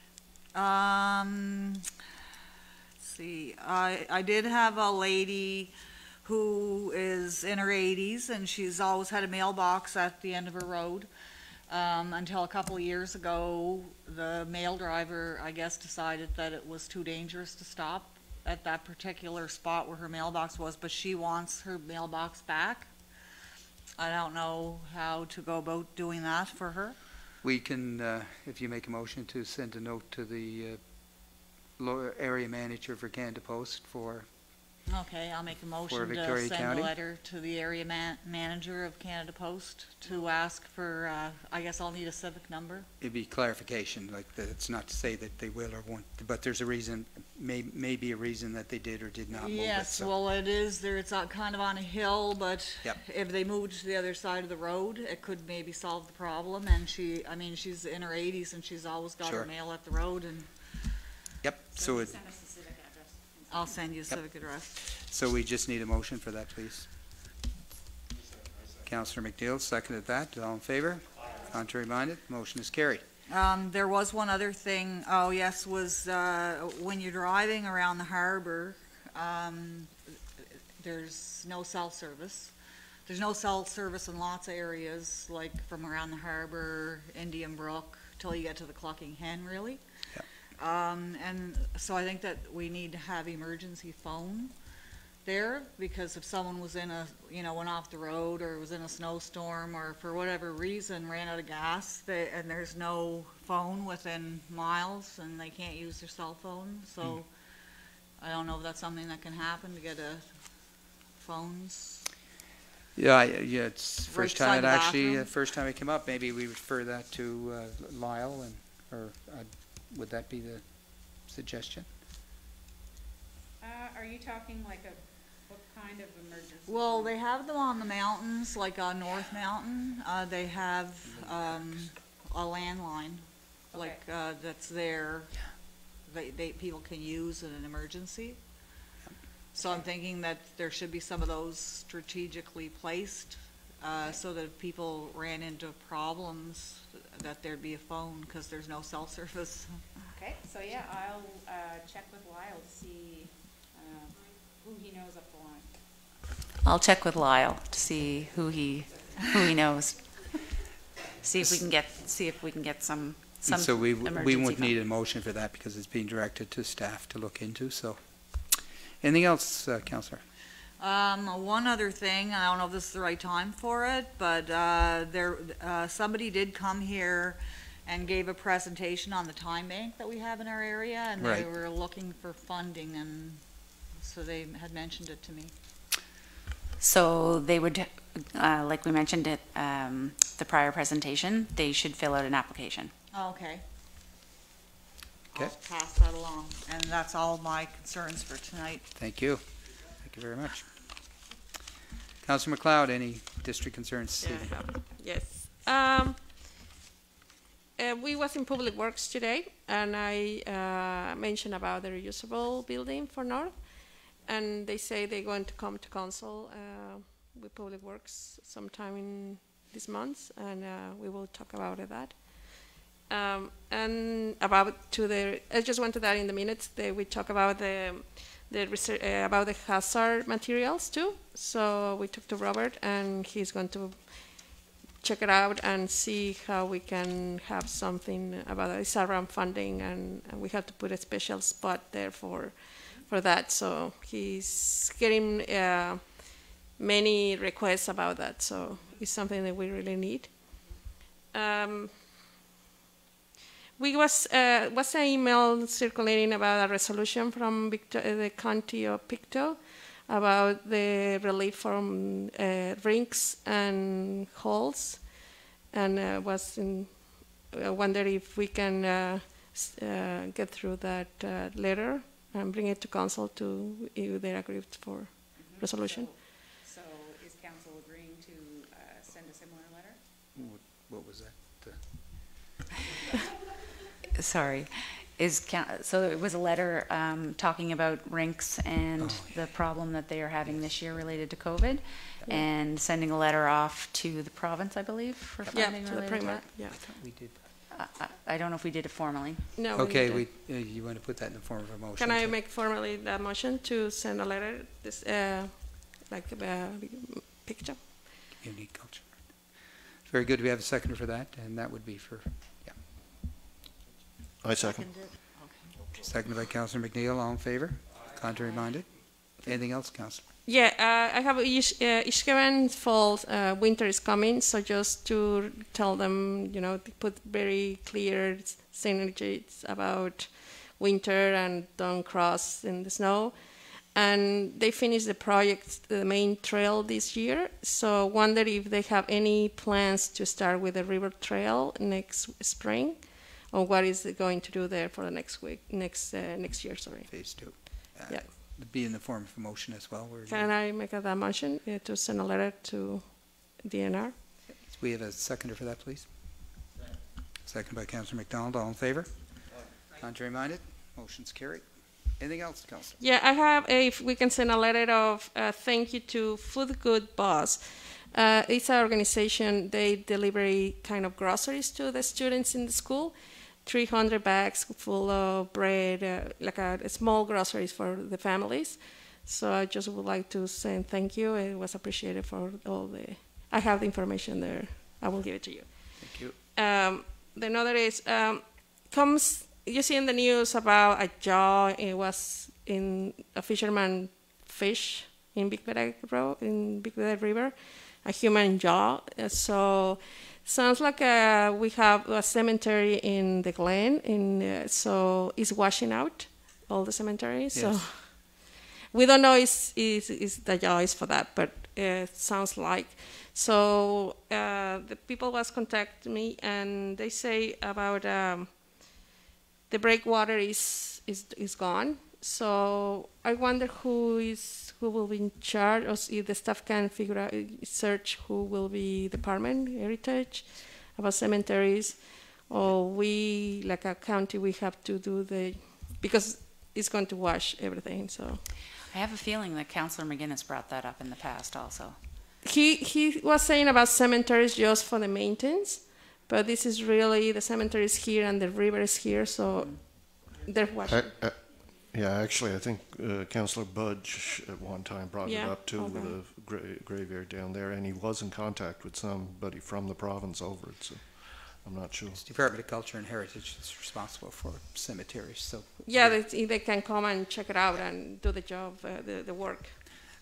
Let's see, I did have a lady who is in her 80s, and she's always had a mailbox at the end of her road. Until a couple of years ago, the mail driver, I guess, decided that it was too dangerous to stop at that particular spot where her mailbox was, but she wants her mailbox back. I don't know how to go about doing that for her. We can, if you make a motion to send a note to the area manager for Canada Post for... Okay, I'll make a motion to Victoria send County? a letter to the area manager of Canada Post to ask for, I guess I'll need a civic number. It'd be clarification, like that it's not to say that they will or won't, but there's a reason, may be a reason that they did or did not move it. Yes, So. well, it is there. It's kind of on a hill, but Yep. if they moved to the other side of the road, it could maybe solve the problem. And I mean, she's in her 80s, and she's always got Sure. her mail at the road. And Yep, so it, Send us a civic address. I'll send you a civic address. so we just need a motion for that, please. Councillor McNeil seconded that. All in favor? Contrary minded, motion is carried. There was one other thing, oh yes, was when you're driving around the harbor, there's no cell service. There's no cell service in lots of areas, like from around the harbor, Indian Brook, till you get to the Clucking Hen, really. Yep. And so I think that we need to have emergency phone. there, because if someone was in a, went off the road or was in a snowstorm or for whatever reason ran out of gas, and there's no phone within miles and they can't use their cell phone, so I don't know if that's something that can happen, to get phones. Yeah, it's first Right time beside the actually, bathroom. first time it came up. Maybe we refer that to Lyle, or would that be the suggestion? Are you talking like what kind of emergency? Well, they have them on the mountains, like on North Mountain. They have a landline, like that's there. People can use in an emergency. So I'm thinking that there should be some of those strategically placed, so that if people ran into problems, that there'd be a phone, because there's no cell service. Okay, so yeah, I'll check with Lyle to see who he knows up the line. I'll check with Lyle to see who he knows. See if we can get some And so we emergency wouldn't phone. need a motion for that because it's being directed to staff to look into. So, anything else, Councillor? One other thing, I don't know if this is the right time for it, but somebody did come here and gave a presentation on the time bank that we have in our area, and they Right. were looking for funding, and so they had mentioned it to me. So they would, like we mentioned at the prior presentation, they should fill out an application. Oh, okay. Okay. I'll pass that along, and that's all my concerns for tonight. Thank you. Thank you very much. Councillor McLeod, any district concerns? Yeah, I have. Yes. We was in Public Works today, and I mentioned about the reusable building for North, and they say they're going to come to council with Public Works sometime in this month, and we will talk about that. And about I just wanted that in the minutes. We talk about the research, about the hazard materials too. So we talked to Robert, and he's going to check it out and see how we can have something about it. It's around funding, and we have to put a special spot there for that. So he's getting many requests about that. So it's something that we really need. We was an email circulating about a resolution from the county of Pictou about the relief from rinks and holes, and I wonder if we can get through that letter and bring it to council to if they agree for resolution. So is council agreeing to send a similar letter? What was that? Sorry. So it was a letter talking about rinks and the problem that they are having this year related to COVID, and sending a letter off to the province, I believe, for funding to the related to Premier. that. Yeah. I thought we did. I don't know if we did it formally. No. Okay, you want to put that in the form of a motion? Can I make formally that motion to send a letter, this picture? Community culture. Very good. We have a seconder for that, and that would be for, I second. seconded by Councillor McNeil. All in favor? Contrary minded? Anything else, Councillor? Yeah, I have Ishkeven Falls, winter is coming, so just to tell them, to put very clear synergies about winter and don't cross in the snow. And they finished the project, the main trail this year, so wonder if they have any plans to start with the river trail next spring, or what is it going to do there for the next year, sorry. Phase 2. Yeah. Be in the form of a motion as well. Can I make that motion to send a letter to DNR? We have a seconder for that, please. Second by Councillor McDonald. All in favor? Contrary minded? Motion's carried. Anything else, Councillor? Yeah, I have if we can send a letter of thank you to Food Good Boss. It's an organization, they deliver kind of groceries to the students in the school. 300 bags full of bread, like a small groceries for the families. So I just would like to say thank you. It was appreciated for all I have the information there. I will give it to you. Thank you. The another is, you see in the news about a jaw, it was in a fisherman fish in Big Bear Road, in Big Bear River, a human jaw. So sounds like we have a cemetery in the Glen, so it's washing out all the cemeteries. Yes. So we don't know if the jaw is for that, but it sounds like. So the people was contacting me, and they say about the breakwater is gone. So I wonder who will be in charge, or if the staff can figure out, search who will be department, heritage, about cemeteries, or we, like a county, we have to do because it's going to wash everything, so. I have a feeling that Councillor McGuinness brought that up in the past also. He was saying about cemeteries just for the maintenance, but this is really, the cemetery is here and the river is here, so they're washing. Yeah, actually, I think Councillor Budge at one time brought it up too, with a graveyard down there, and he was in contact with somebody from the province over it, so I'm not sure. It's Department of Culture and Heritage that's responsible for cemeteries, so. Yeah, they can come and check it out and do the job, the work.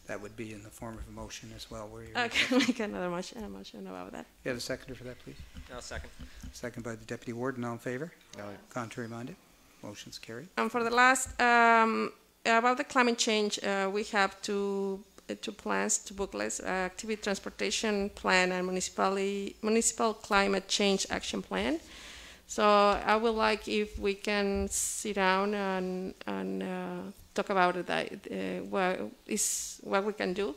That would be in the form of a motion as well, where you're. I can make another motion about that. You have a seconder for that, please? No, second. Second by the Deputy Warden, all in favor? Aye. Contrary minded? Motion's carried. And for the last, about the climate change, we have two plans, two booklets, activity transportation plan and municipal climate change action plan. So I would like if we can sit down and talk about it, what we can do.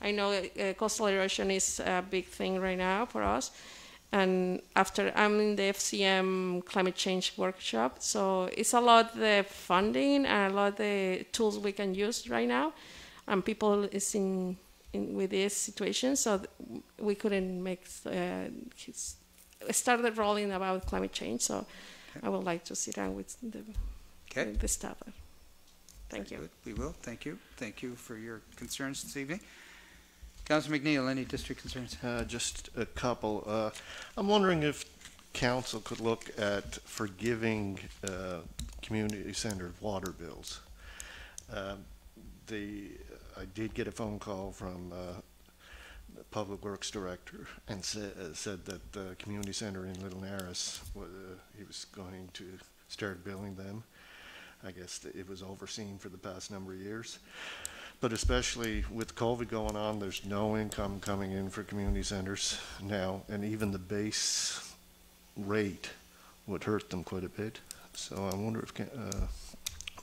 I know coastal erosion is a big thing right now for us. And after I'm in the FCM climate change workshop, so it's a lot the funding and a lot the tools we can use right now, and people is in with this situation, so we couldn't make started rolling about climate change. So Okay. I would like to sit down with the staff. Thank you. Good. We will. Thank you. Thank you for your concerns this evening. Councillor McNeil, any district concerns? Just a couple. I'm wondering if council could look at forgiving community centered water bills. I did get a phone call from the Public Works Director and said that the community center in Little Naris, he was going to start billing them. I guess it was overseen for the past number of years. But especially with COVID going on, there's no income coming in for community centers now, and even the base rate would hurt them quite a bit. So I wonder if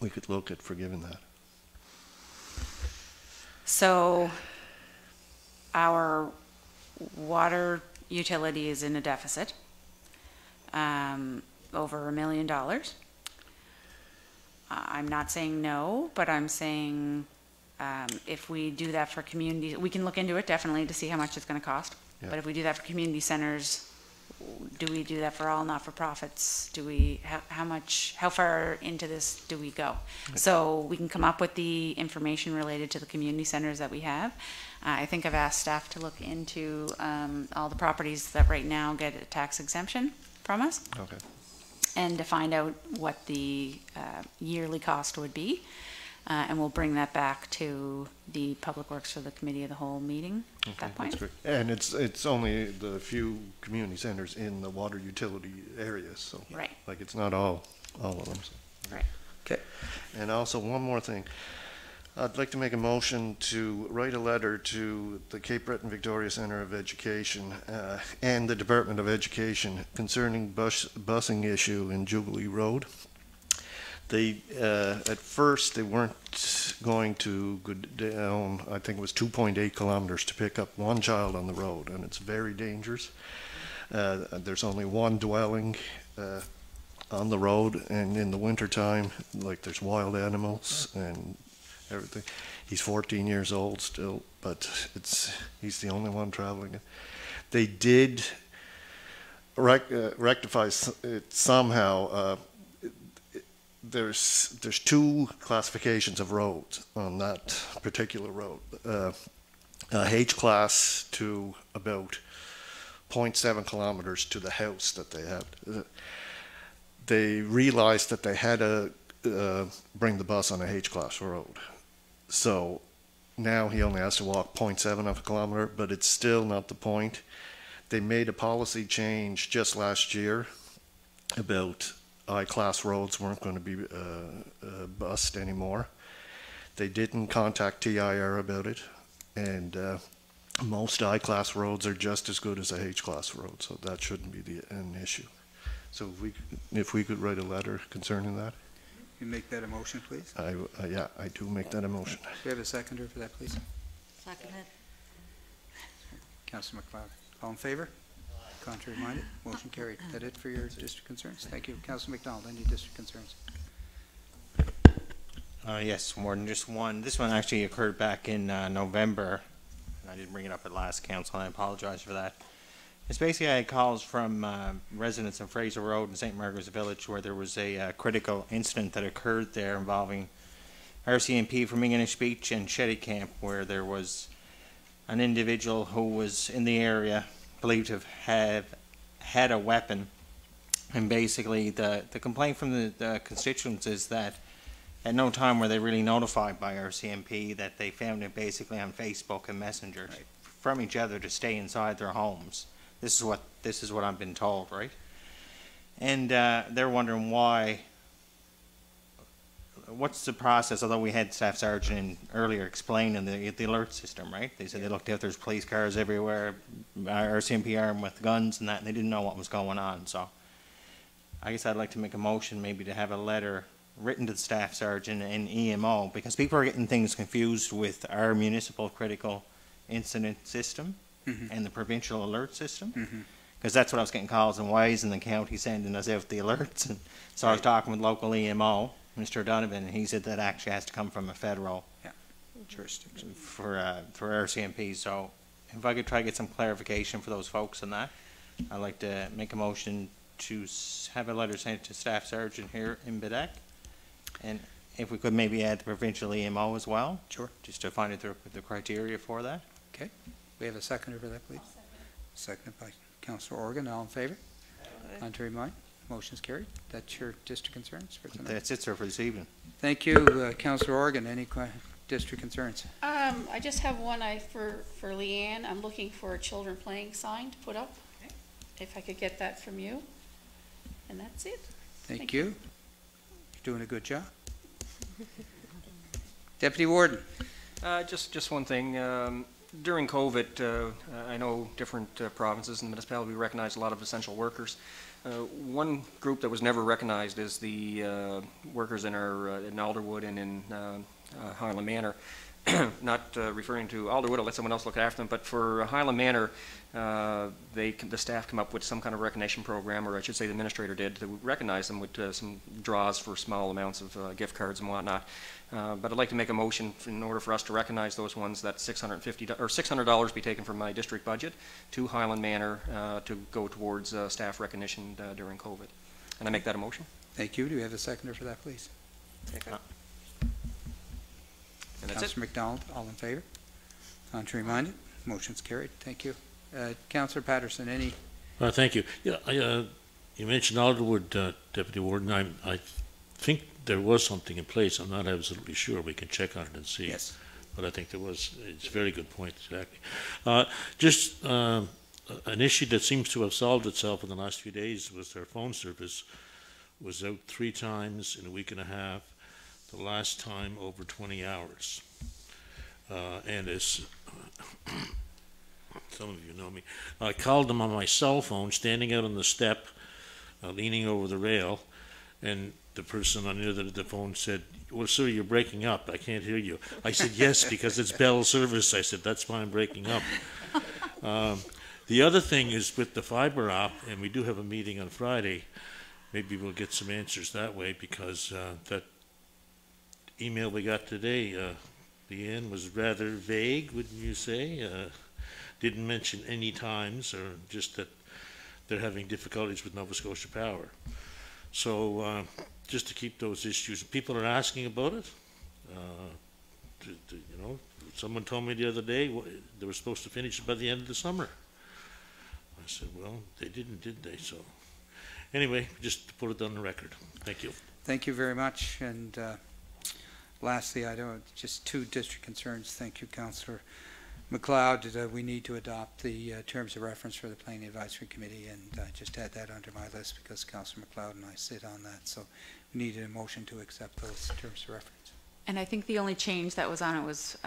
we could look at forgiving that. So our water utility is in a deficit, over $1 million. I'm not saying no, but I'm saying if we do that for communities, we can look into it definitely to see how much it's going to cost. Yeah. But if we do that for community centers, do we do that for all not-for-profits? Do we, how far into this do we go? So we can come up with the information related to the community centers that we have. I think I've asked staff to look into all the properties that right now get a tax exemption from us. Okay. And to find out what the yearly cost would be. And we'll bring that back to the Public Works or the Committee of the Whole meeting at that point. That's great. And it's only the few community centers in the water utility areas, so. Right. Like, it's not all of them. So. Right. Okay. And also, one more thing. I'd like to make a motion to write a letter to the Cape Breton Victoria Centre of Education and the Department of Education concerning busing issue in Jubilee Road. They, at first, they weren't going to go down, I think it was 2.8 kilometers to pick up one child on the road, and it's very dangerous. There's only one dwelling on the road, and in the wintertime, like, there's wild animals and everything. He's 14 years old still, but he's the only one traveling. They did rectify it somehow. There's two classifications of roads on that particular road. H class to about 0.7 kilometers to the house that they have. They realized that they had to bring the bus on a H class road. So now he only has to walk 0.7 of a kilometer, but it's still not the point. They made a policy change just last year about I-class roads weren't going to be bused anymore. They didn't contact TIR about it, and most I-class roads are just as good as a H-class road, so that shouldn't be an issue. So if we could write a letter concerning that. You make that a motion, please. Yeah, I do make that a motion. Do you have a seconder for that, please? Seconded. Councillor McLeod. All in favor? Contrary minded? Motion carried. That it for your district concerns? Thank you. Councillor McDonald, any district concerns? Yes, more than just one. This one actually occurred back in November. I didn't bring it up at last council, and I apologize for that. It's basically I had calls from residents on Fraser Road in St. Margaret's Village where there was a critical incident that occurred there involving RCMP from English Beach and Shetty Camp, where there was an individual who was in the area believed to have had a weapon. And basically the complaint from the constituents is that at no time were they really notified by RCMP that they found it basically on Facebook and Messenger from each other to stay inside their homes. This is what I've been told, right? And they're wondering what's the process, although we had Staff Sergeant earlier explaining the alert system, right? They said they looked out, there's police cars everywhere, RCMP armed with guns and that, and they didn't know what was going on. So I guess I'd like to make a motion maybe to have a letter written to the Staff Sergeant and EMO, because people are getting things confused with our municipal critical incident system and the provincial alert system, because that's what I was getting calls, and why isn't the county sending us out the alerts? And so I was talking with local EMO, Mr. Donovan, and he said that actually has to come from a federal jurisdiction for RCMP. So if I could try to get some clarification for those folks on that, I'd like to make a motion to have a letter sent to Staff Sergeant here in Bedeck, and if we could maybe add the provincial EMO as well. Sure. Just to find out the criteria for that. Okay. We have a seconder for that, please. Seconded by Councillor Organ. All in favor? Contrary mind? Motion's carried. That's your district concerns for tonight? That's it, sir, for this evening. Thank you. Councillor Organ, any district concerns? I just have one for Leanne. I'm looking for a children playing sign to put up. If I could get that from you. And that's it. Thank you. You're doing a good job. Deputy Warden. Just one thing. During COVID, I know different provinces and municipalities recognize a lot of essential workers. One group that was never recognized is the workers in Alderwood and in Highland Manor. Not referring to Alderwood, I'll let someone else look after them, but for Highland Manor, the staff come up with some kind of recognition program, or I should say the administrator did, to recognize them with some draws for small amounts of gift cards and whatnot. But I'd like to make a motion in order for us to recognize those ones, that $600 be taken from my district budget to Highland Manor to go towards staff recognition during COVID. And I make that a motion. Thank you. Do we have a seconder for that, please? And that's Councillor McDonald, all in favor? Contrary minded? Motion's carried. Thank you. Councillor Patterson, any? Thank you. Yeah, you mentioned Alderwood, Deputy Warden. I think there was something in place. I'm not absolutely sure. We can check on it and see. Yes. But I think there was. It's a very good point, exactly. Just an issue that seems to have solved itself in the last few days was their phone service was out 3 times in a week and a half. The last time over 20 hours. And as some of you know me, I called them on my cell phone, standing out on the step, leaning over the rail, and the person on the other end of the phone said, "Well, sir, you're breaking up. I can't hear you." I said, "Yes, because it's Bell service." I said, "That's why I'm breaking up." The other thing is with the fiber op, and we do have a meeting on Friday, maybe we'll get some answers that way, because that email we got today, Leanne, was rather vague, wouldn't you say? Didn't mention any times, or just that they're having difficulties with Nova Scotia Power. So just to keep those issues, people are asking about it. You know, someone told me the other day they were supposed to finish it by the end of the summer. I said, well, they didn't, did they? So anyway, just to put it on the record. Thank you. Thank you very much. And lastly, I don't, just two district concerns. Thank you, Councillor McLeod. We need to adopt the terms of reference for the Planning Advisory Committee, and I just had that under my list because Councillor McLeod and I sit on that. So we needed a motion to accept those terms of reference. And I think the only change that was on it was,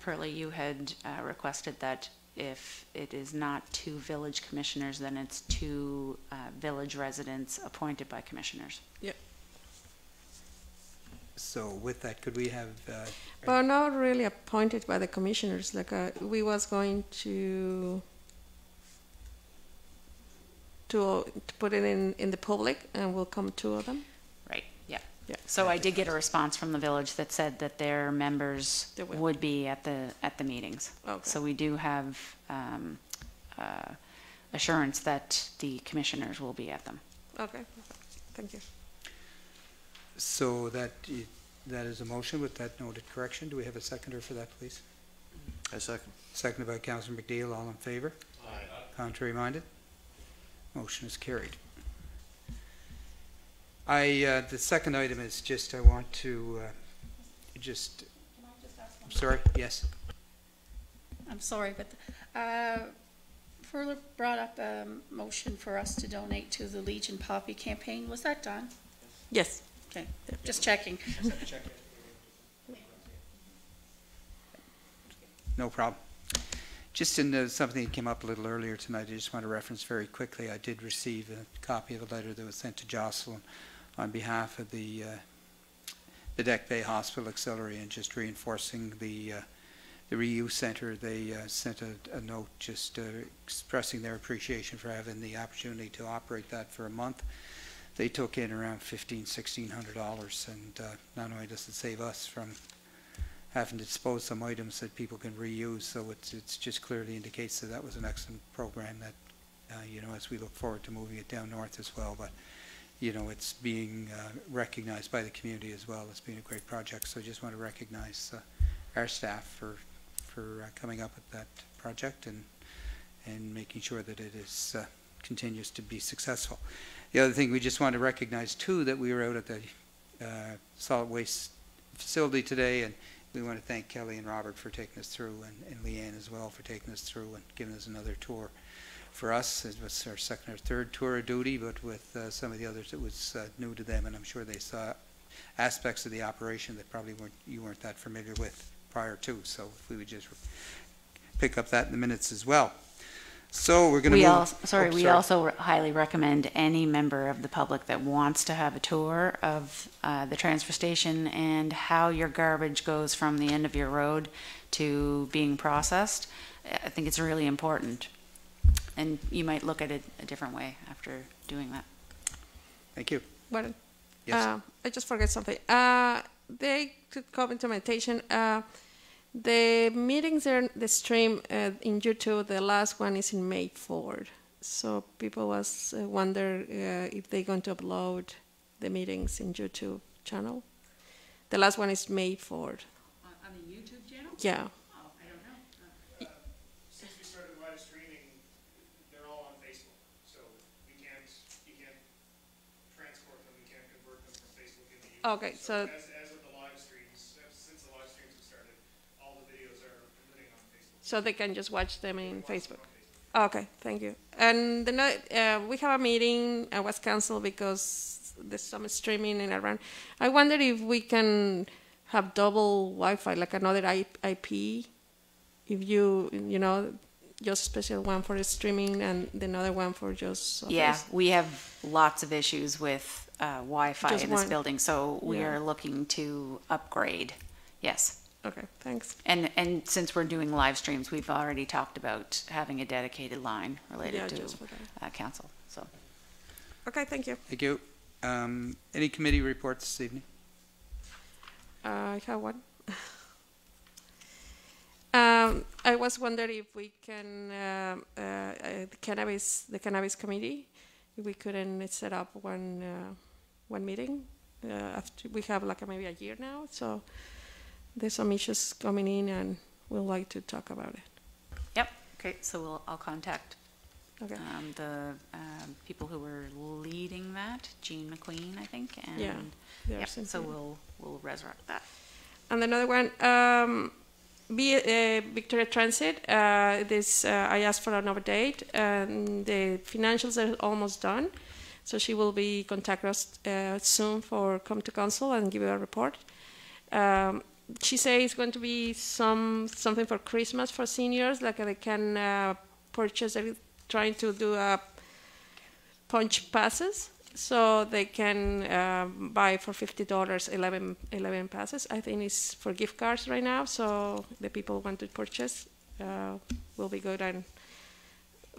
Pearlie, you had requested that if it is not 2 village commissioners, then it's 2 village residents appointed by commissioners. So with that, could we have? But not really appointed by the commissioners. Like we was going to put it in the public, and will come 2 of them. Right. Yeah. Yeah. So I did get a response from the village that said that their members would be at the meetings. Okay. So we do have assurance that the commissioners will be at them. Okay. Thank you. So that is a motion with that noted correction. Do we have a seconder for that, please? I second. Seconded by Councillor McNeil. All in favor? Aye. Contrary minded? Motion is carried. The second item is just, I want to Can I just ask one? I'm sorry, yes. I'm sorry, but Furler brought up a motion for us to donate to the Legion Poppy campaign. Was that done? Yes. Okay, just checking. No problem. Just in something that came up a little earlier tonight, I just want to reference very quickly. I did receive a copy of a letter that was sent to Jocelyn on behalf of the Deck Bay Hospital Auxiliary, and just reinforcing the reuse center. They sent a note just expressing their appreciation for having the opportunity to operate that for a month. They took in around $1,500, and not only does it save us from having to dispose some items that people can reuse, so it's just clearly indicates that was an excellent program that, as we look forward to moving it down north as well. But, it's being recognized by the community as well as being a great project. So I just want to recognize our staff for coming up with that project and making sure that it is continues to be successful. The other thing we just want to recognize too, that we were out at the solid waste facility today, and we want to thank Kelly and Robert for taking us through, and Leanne as well for taking us through and giving us another tour. For us, it was our second or third tour of duty, but with some of the others it was new to them, and I'm sure they saw aspects of the operation that probably you weren't that familiar with prior to. So if we would just pick up that in the minutes as well. So we're going to move. We also highly recommend any member of the public that wants to have a tour of the transfer station and how your garbage goes from the end of your road to being processed. I think it's really important, and you might look at it a different way after doing that. Thank you. Well, Yes. I just forgot something. They could come into my attention. The meetings are the stream in YouTube. The last one is in May 4th. So people was wonder if they're going to upload the meetings in YouTube channel. The last one is May 4th. On the YouTube channel? Yeah. Oh, I don't know. Since we started live streaming, they're all on Facebook. So you can't transport them, you can't convert them from Facebook into YouTube. Okay, so As of the live streams, since the live streams have started, all the videos are living on Facebook. so they can just watch them in Facebook. Okay, thank you. And we have a meeting. I was canceled because there's some streaming and around. I wonder if we can have double Wi-Fi, like another IP. If just special one for the streaming and another one for just office. Yeah, we have lots of issues with Wi-Fi Just in this one. building, so we Yeah. are looking to upgrade. Yes. Okay, thanks. And since we're doing live streams, we've already talked about having a dedicated line related Yeah, to just for that. council. So Okay, thank you. Thank you. Any committee reports this evening? I have one. I was wondering if we can, the cannabis committee, if we couldn't set up one meeting. After we have maybe a year now, so there's some issues coming in, and we'd like to talk about it. yep. Okay. So I'll contact Okay. the people who were leading that, Jean McQueen, I think. And Yeah, Yep, there's so we'll resurrect that. And another one, Victoria Transit. I asked for another date, and the financials are almost done. So she will be contact us soon for come to council and give you a report. She says it's going to be something for Christmas for seniors, like they can purchase. Trying to do punch passes, so they can buy for $50 11 passes. I think it's for gift cards right now. So the people want to purchase will be good and.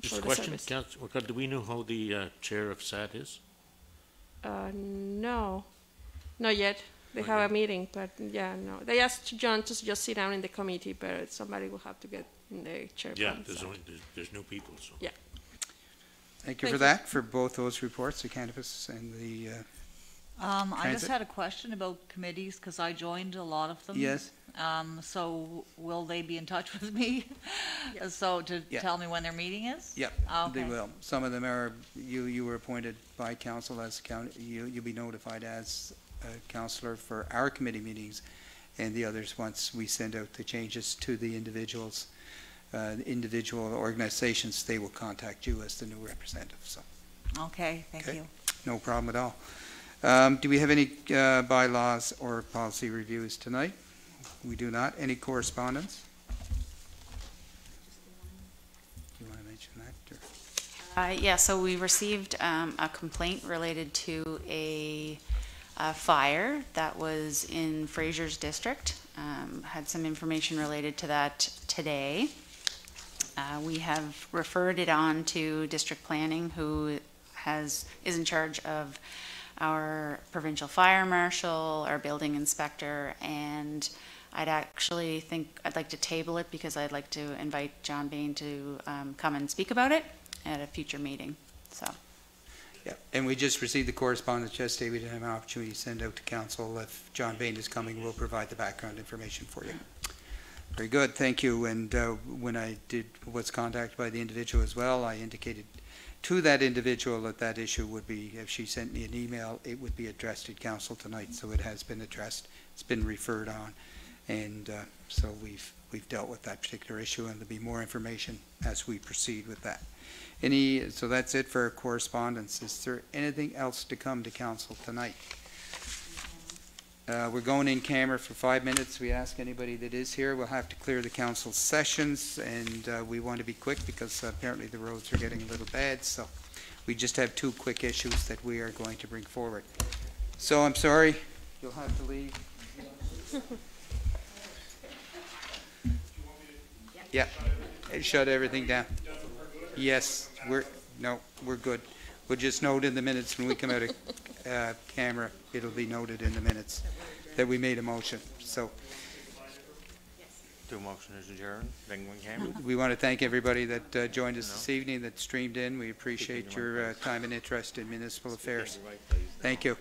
Just a question, Councillor, do we know how the chair of SAT is? No, not yet. They have a meeting, but yeah, no. They asked John to just sit down in the committee, but somebody will have to get in the chair. Yeah, there's no people, so. Yeah. Thank you for that, for both those reports, the cannabis and the I just had a question about committees, because I joined a lot of them. Yes. So will they be in touch with me? So to tell me when their meeting is? Yep, Okay. they will. Some of them are, you were appointed by council as, you'll be notified as a councillor for our committee meetings, and the others, once we send out the changes to the individuals, individual organizations, they will contact you as the new representative, so. Okay, thank you. No problem at all. Do we have any bylaws or policy reviews tonight? We do not. Any correspondence? Do you want to mention that? Or? Yeah, so we received a complaint related to a fire that was in Fraser's district. Had some information related to that today. We have referred it on to district planning, who is in charge of our provincial fire marshal, our building inspector, and I'd like to table it because I'd like to invite John Bain to come and speak about it at a future meeting. So. Yeah, and we just received the correspondence yesterday. We didn't have an opportunity to send out to council. If John Bain is coming, we'll provide the background information for you. Very good, thank you. And when I was contacted by the individual as well, I indicated to that individual that that issue would be, if she sent me an email, it would be addressed at council tonight. So it has been addressed. It's been referred on, and so we've dealt with that particular issue, and there'll be more information as we proceed with that. So that's it for correspondence. Is there anything else to come to council tonight? We're going in camera for 5 minutes. We ask anybody that is here. We'll have to clear the council sessions, and we want to be quick because apparently the roads are getting a little bad. So we just have 2 quick issues that we are going to bring forward. So I'm sorry, you'll have to leave. Yeah, shut everything down. Yes, we're good. We'll just note in the minutes when we come out of camera, it'll be noted in the minutes that we made a motion. So Do a motion to adjourn, then we can. we want to thank everybody that joined us this evening, that streamed in. We appreciate your time and interest in municipal affairs. Thank you.